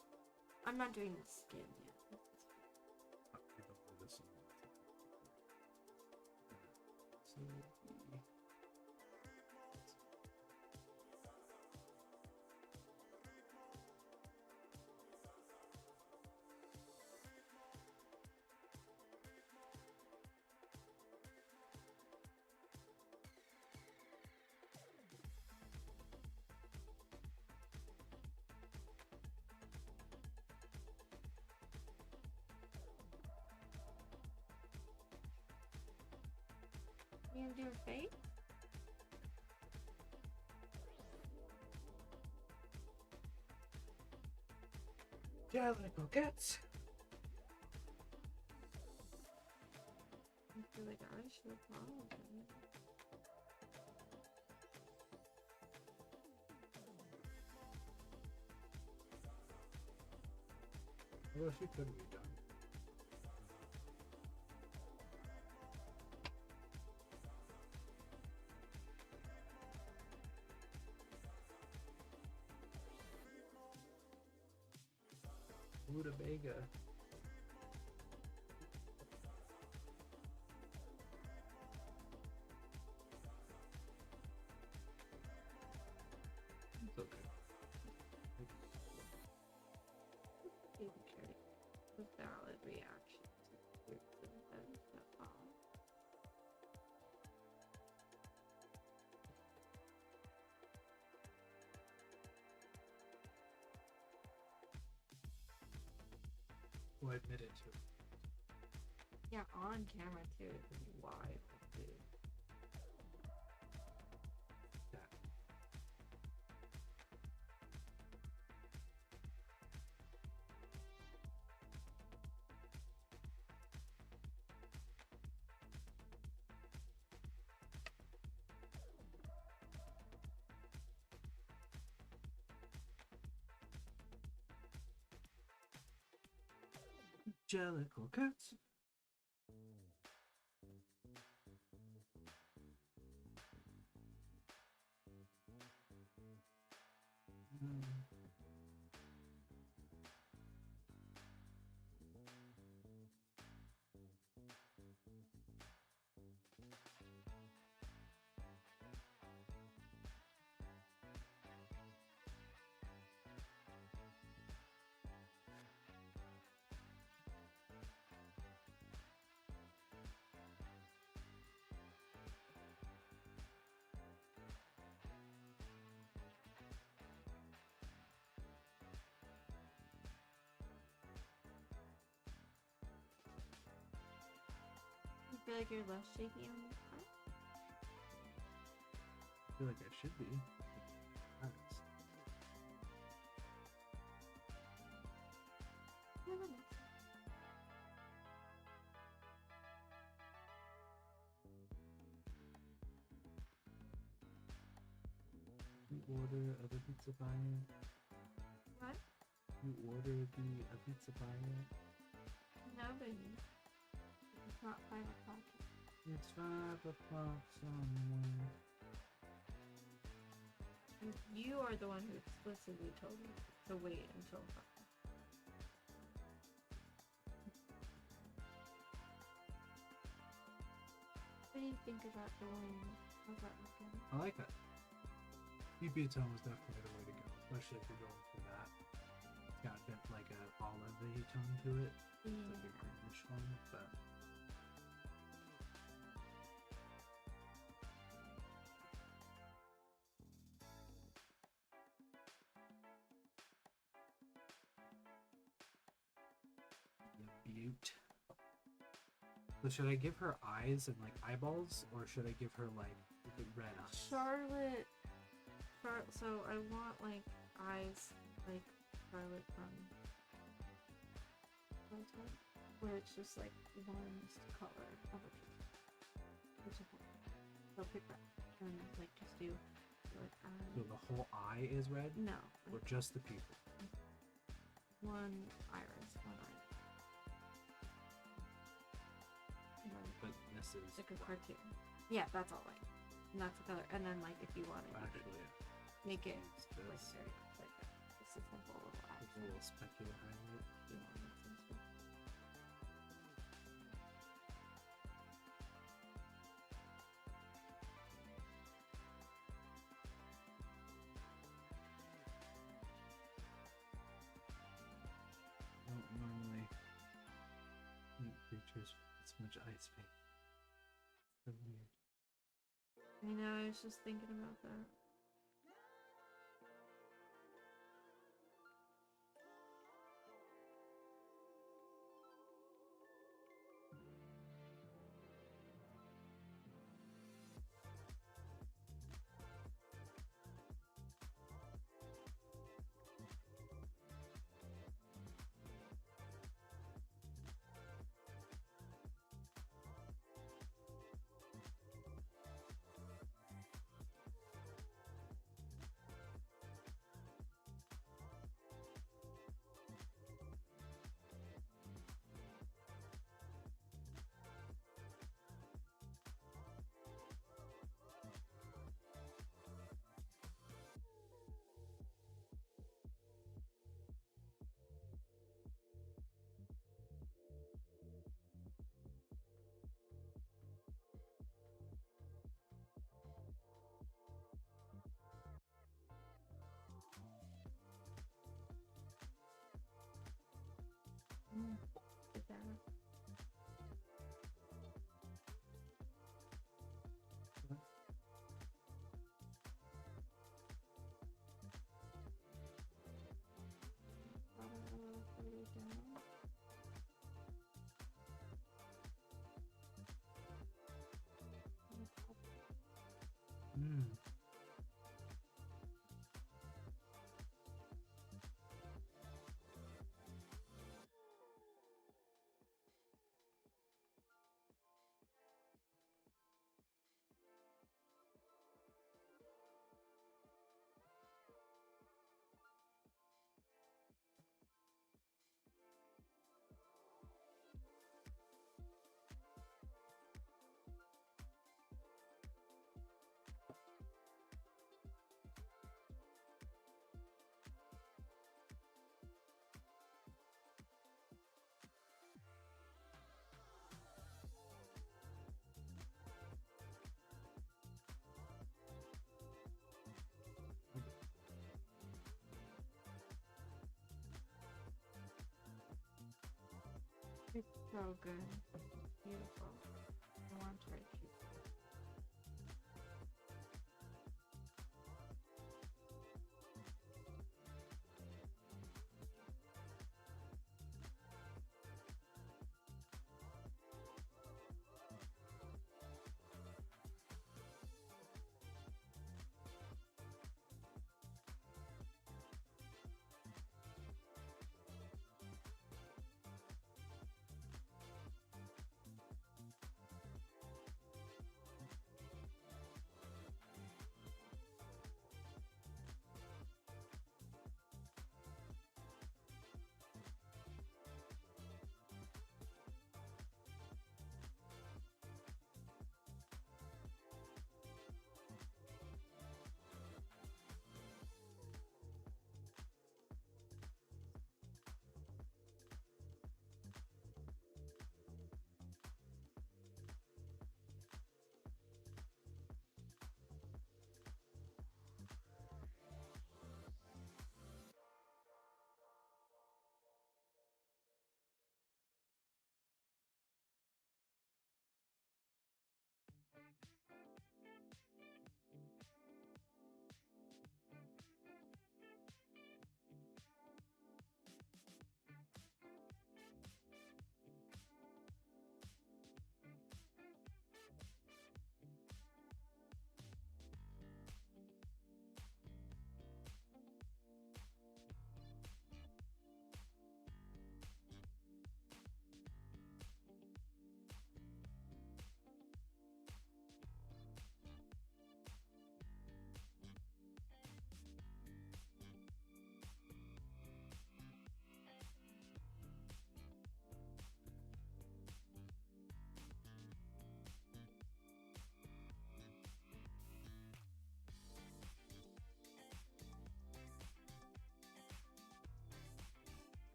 I'm not doing the skin yet.
Okay, don't do this one. So,
You gonna do your face?
Jellicle cats.
feel like I should have followed it.
Well, she could be done. Rutabaga. It's okay.
Okay. A valid reaction to groups of events that follow.
Well, admit it to.
Yeah, on camera too. It's wild, dude.
That. Jellicle cats.
You feel like you're less shaky on this part?
I feel like I should be. Nice.
Yeah, that makes sense.
You order a pizza buyer.
What?
You order the a pizza buyer.
No, baby. It's not 5 o'clock.
It's 5 o'clock somewhere.
You are the one who explicitly told me to wait until 5. What do you think about the wing? How's that looking?
I like that. Butone was definitely the way to go, especially if you're going for that. It's got a bit like a olive-y tone to it. It's like a greenish one, but Butte. So should I give her eyes and like eyeballs, or should I give her like the red eyes?
Charlotte. So I want like eyes like Charlotte from where it's just like one color of a piece. Which is one. So pick that and like just do like
So the whole eye is red,
no,
or
like
just the pupil?
one iris, one eye. And then,
But this is
like a
black.
cartoon. Yeah, that's all white. And that's the color. And then like if you want it, you could
Actually,
make it
use
like
this.
very like just a simple little eye.
With a little specular highlight.
You want it some sort.
I don't normally eat creatures with this much ice face. So weird.
I know, I was just thinking about that. way down.
Mm.
It's so good. Beautiful. I want to try to keep it.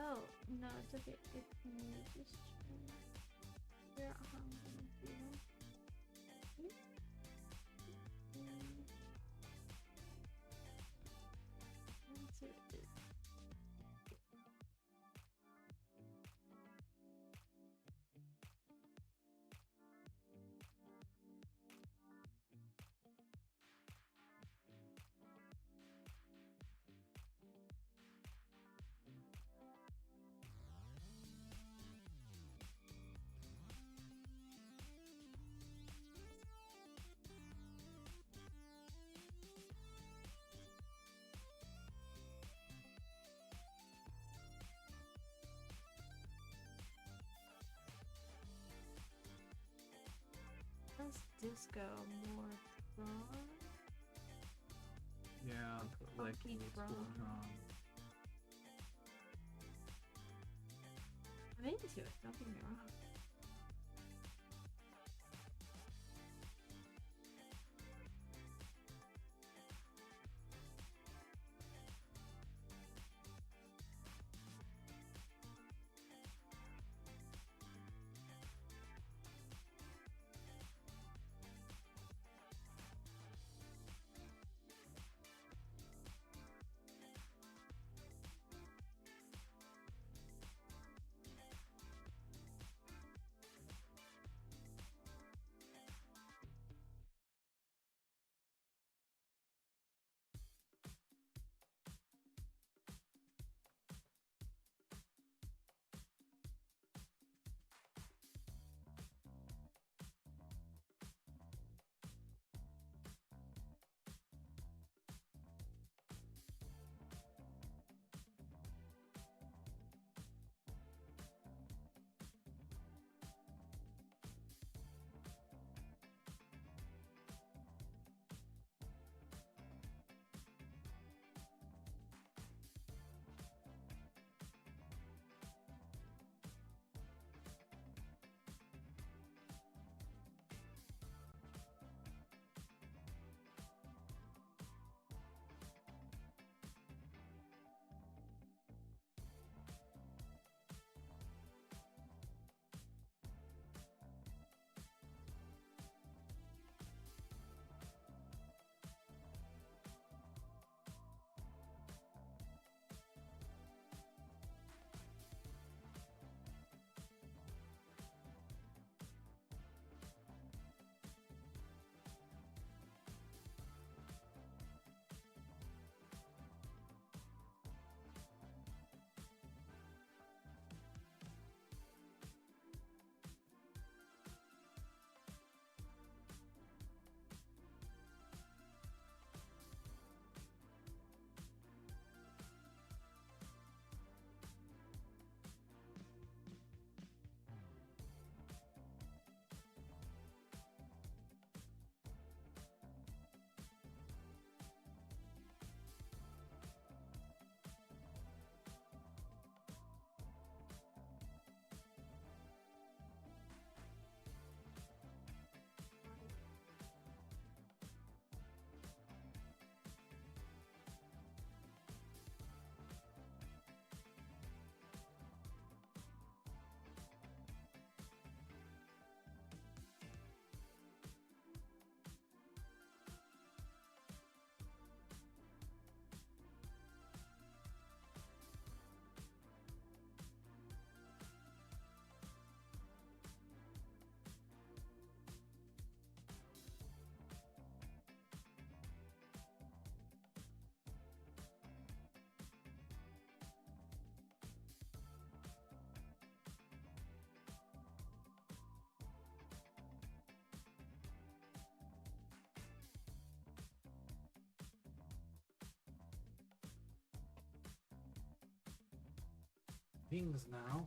Oh, no, it's okay. It's me just trying to figure out how I'm gonna do that. Once it is. Jazz, disco, more strong.
Yeah, like
funky
old school
drum.
drum.
I'm into it, don't get me wrong.
Things now.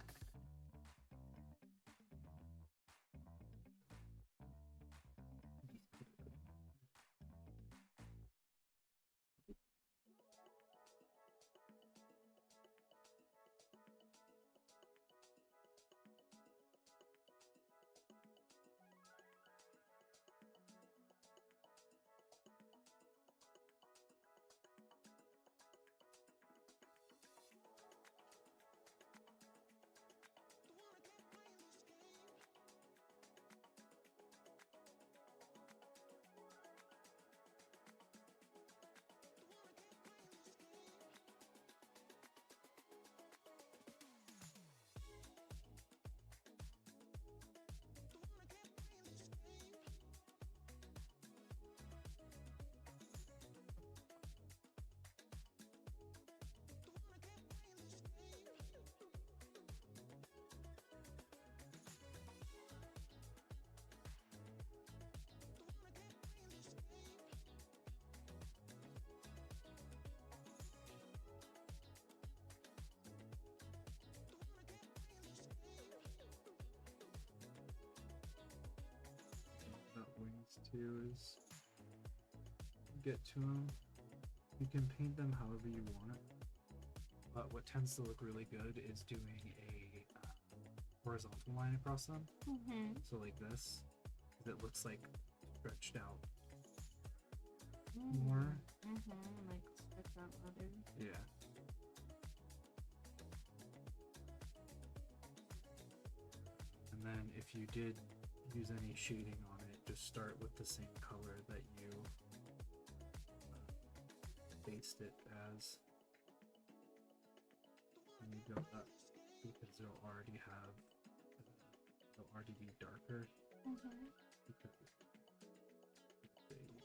too is get to them. You can paint them however you want, but what tends to look really good is doing a horizontal line across them.
Mm-hmm.
So like this, 'cause it looks like stretched out
Mm-hmm.
more.
Mm-hmm. Like stretch out others.
Yeah. And then if you did use any shading on it, just start with the same color that you based it as. And you go up because they'll already have, they'll already be darker
Mm-hmm.
because they used.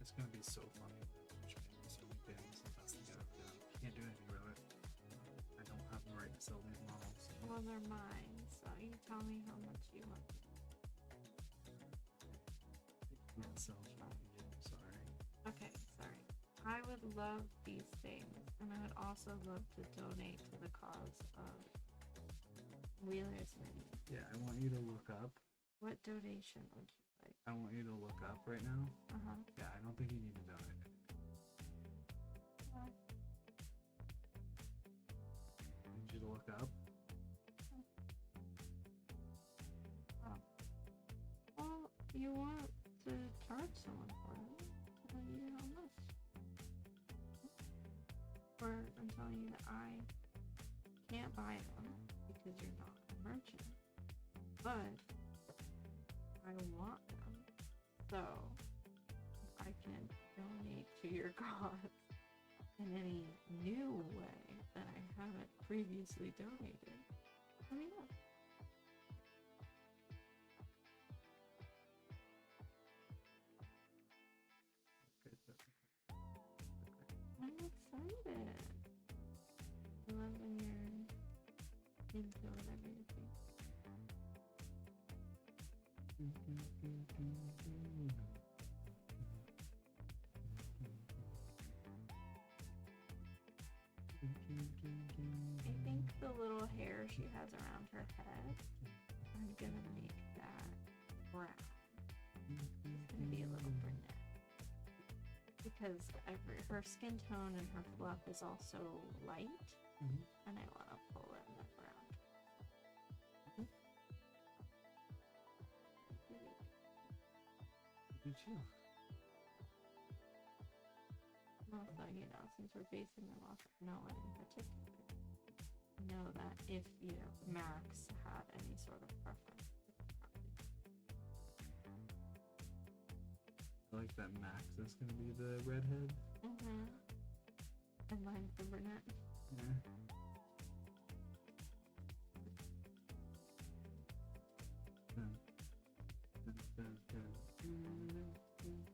It's gonna be so funny. So many things, the best thing I've ever done. Can't do anything about it. I don't have the right to sell these models.
Well, they're mine, so you tell me how much you want.
I can't sell them. I'm sorry.
Okay, sorry. I would love these things, and I would also love to donate to the cause of Wheeler's Minis.
Yeah, I want you to look up.
What donation would you like?
I want you to look up right now.
Uh-huh.
Yeah, I don't think you need to donate.
Well,
I need you to look up.
well, you want to charge someone for it? I'll tell you how much. Or I'm telling you that I can't buy them because you're not a merchant. But I want them. So if I can donate to your cause in any new way that I haven't previously donated, let me know.
Okay, so-
I'm excited. I love when you're into whatever you're doing. I think the little hair she has around her head, I'm gonna make that brown. It's gonna be a little brunette. Because her skin tone and her fluff is also light,
Mhm.
and I want to pull in the brown.
Me too.
Also, since we're basing them off of no one in particular, know that if, Max had any sort of preference, it would probably
I like that Max is gonna be the redhead.
And mine's the brunette.
Yeah. Dun, dun, dun, dun, dun, dun.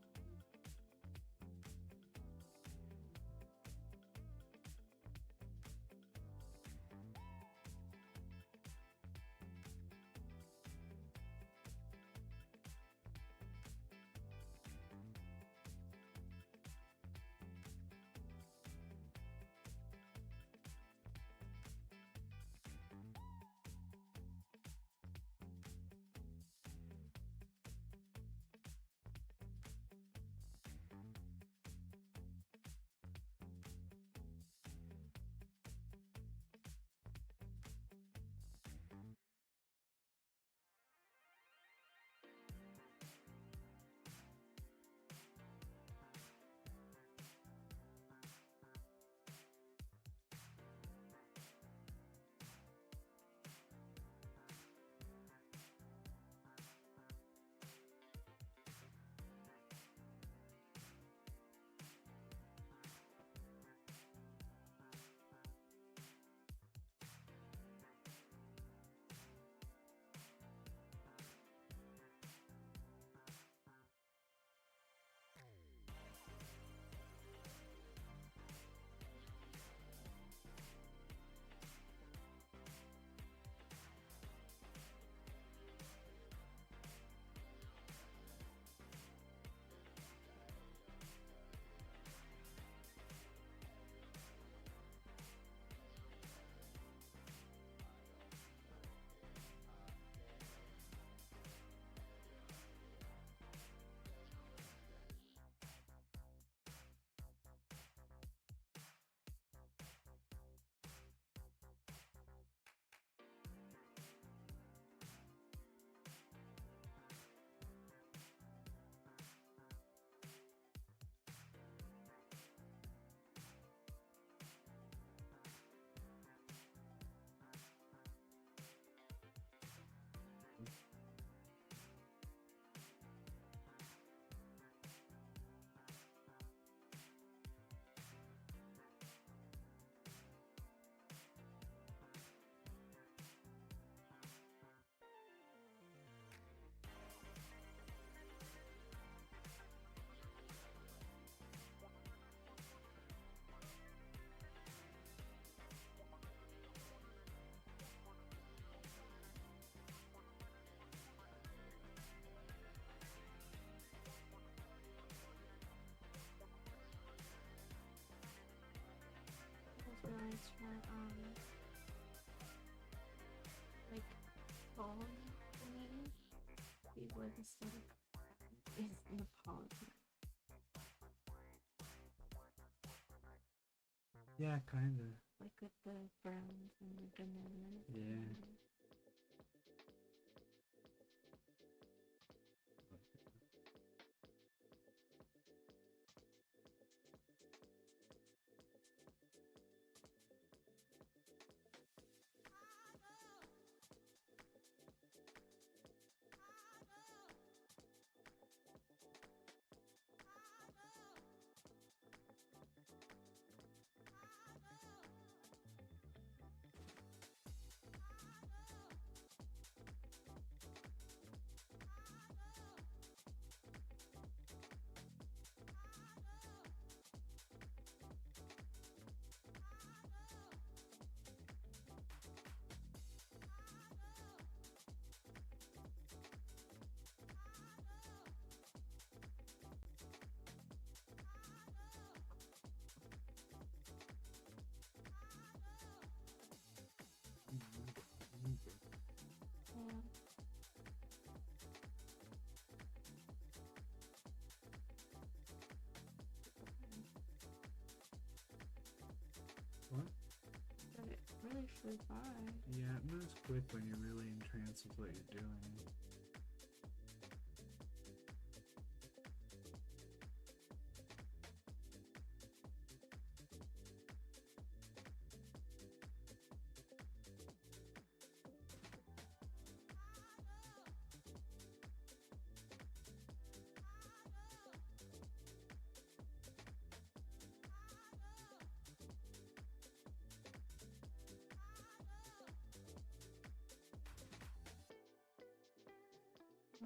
instead of is Neapolitan.
Yeah, kind of.
Like with the browns and the bananas.
Yeah.
Yeah.
What?
But it really flew by.
Yeah, it moves quick when you're really entranced with what you're doing.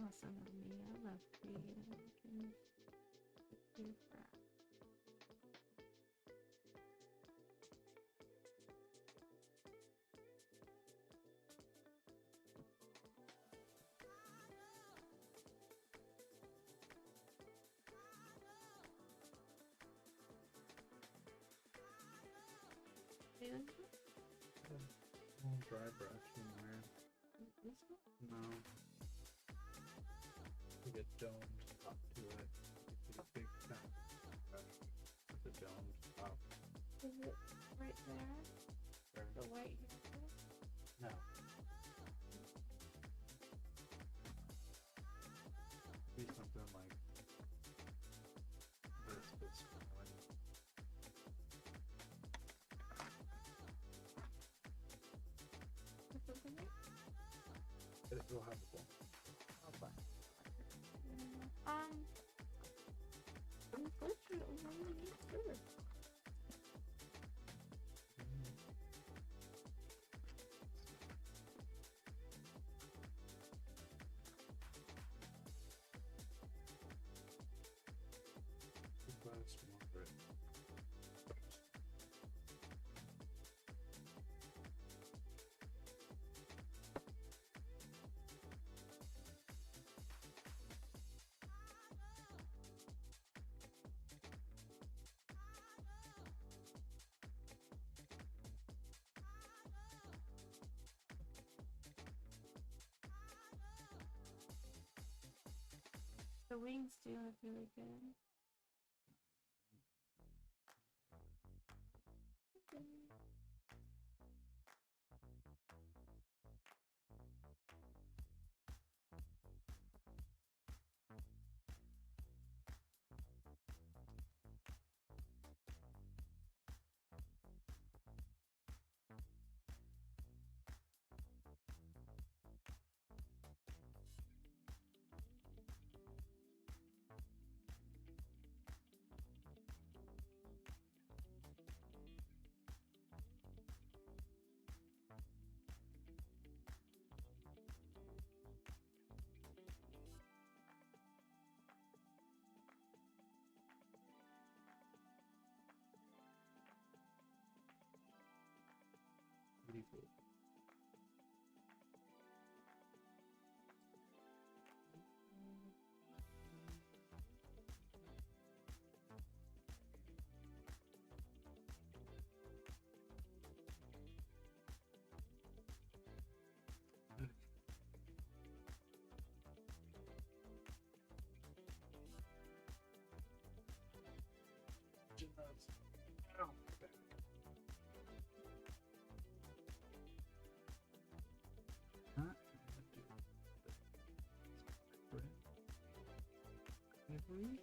Awesome of me. I love creating and do that. And
Dry brush anywhere.
this one?
No. Like a domed top to it. It's a big fat brush with a domed top.
Is it right there? The white here?
No. Be something like this, but smaller.
Is something right?
It'll have a ball.
Unfortunately, I'm not sure. The wings do look really good.
Beautiful. 3.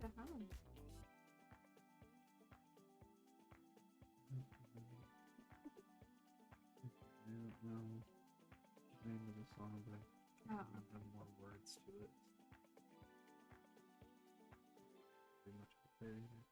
Uh-huh.
I don't know the name of the song, but I
Oh.
remember more words to it. Pretty much prepared here.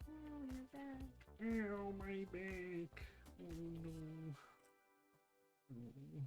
Oh, you're back.
Ow, my back. Oh no. Oh.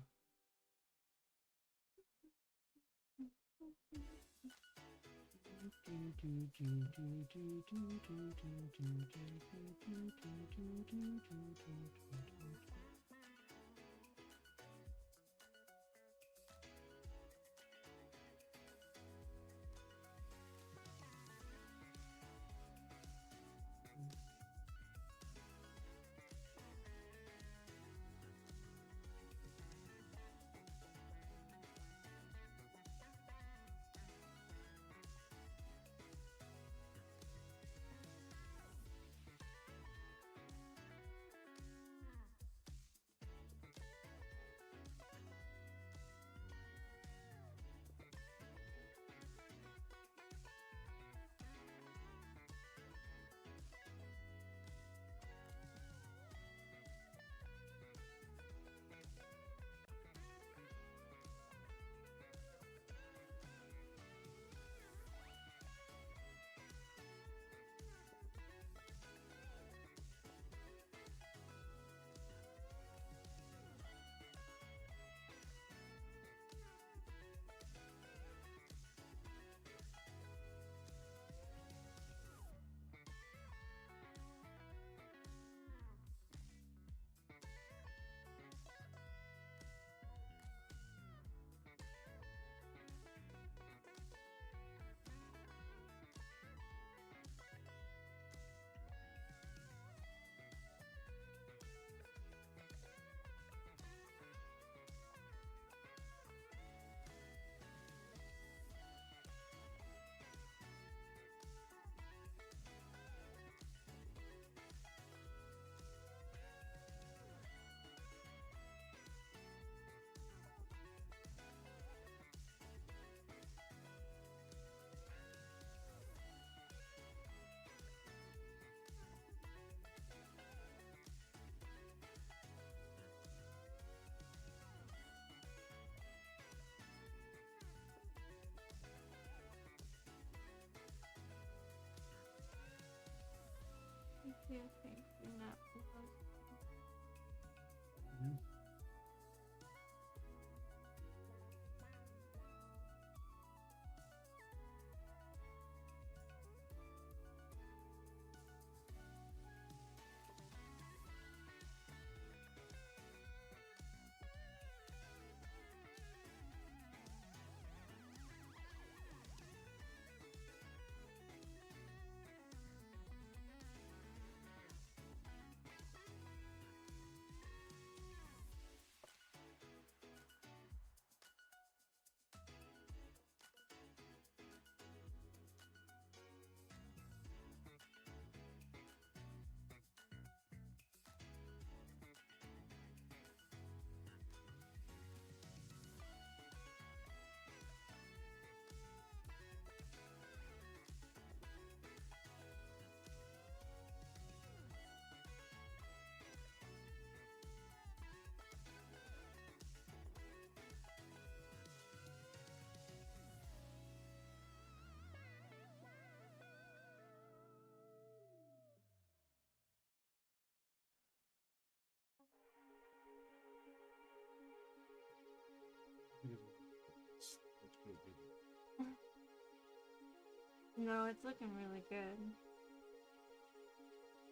No, it's looking really good.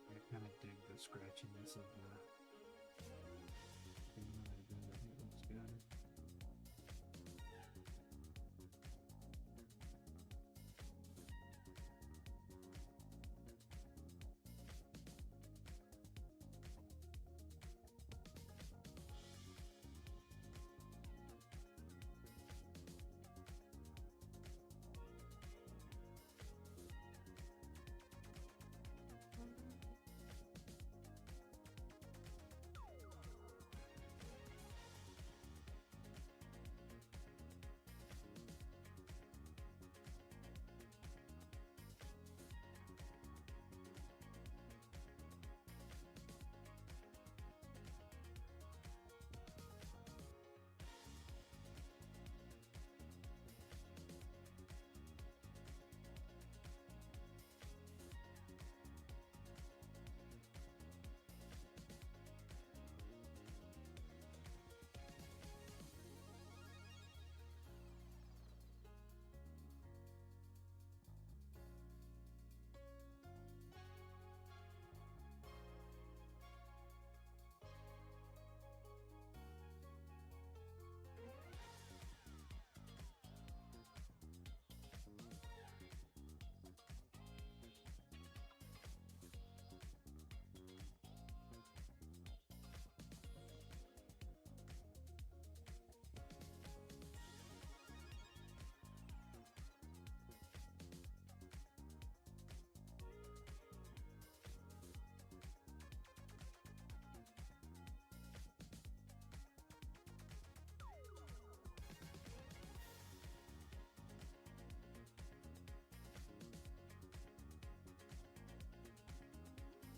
I kind of dig the scratchiness of the thing that I did. I think it looks good.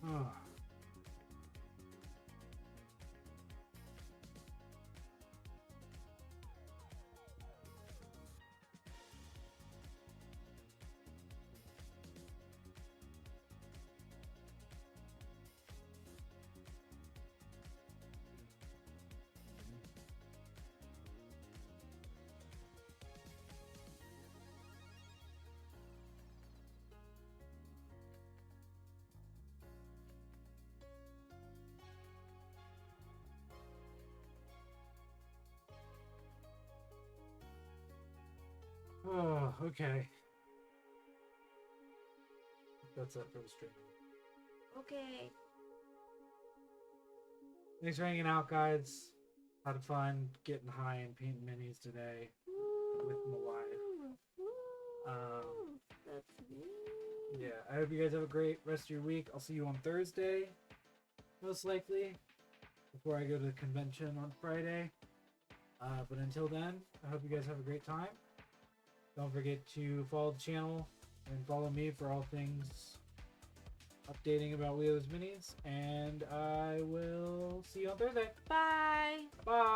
Oh. Oh, okay. That's it for the stream.
Okay.
Thanks for hanging out, guys. Had fun getting high and painting minis today with my wife.
That's me.
Yeah, I hope you guys have a great rest of your week. I'll see you on Thursday, most likely, before I go to the convention on Friday. But until then, I hope you guys have a great time. Don't forget to follow the channel and follow me for all things updating about Gaz Minis. And I will see you on Thursday.
Bye.
Bye.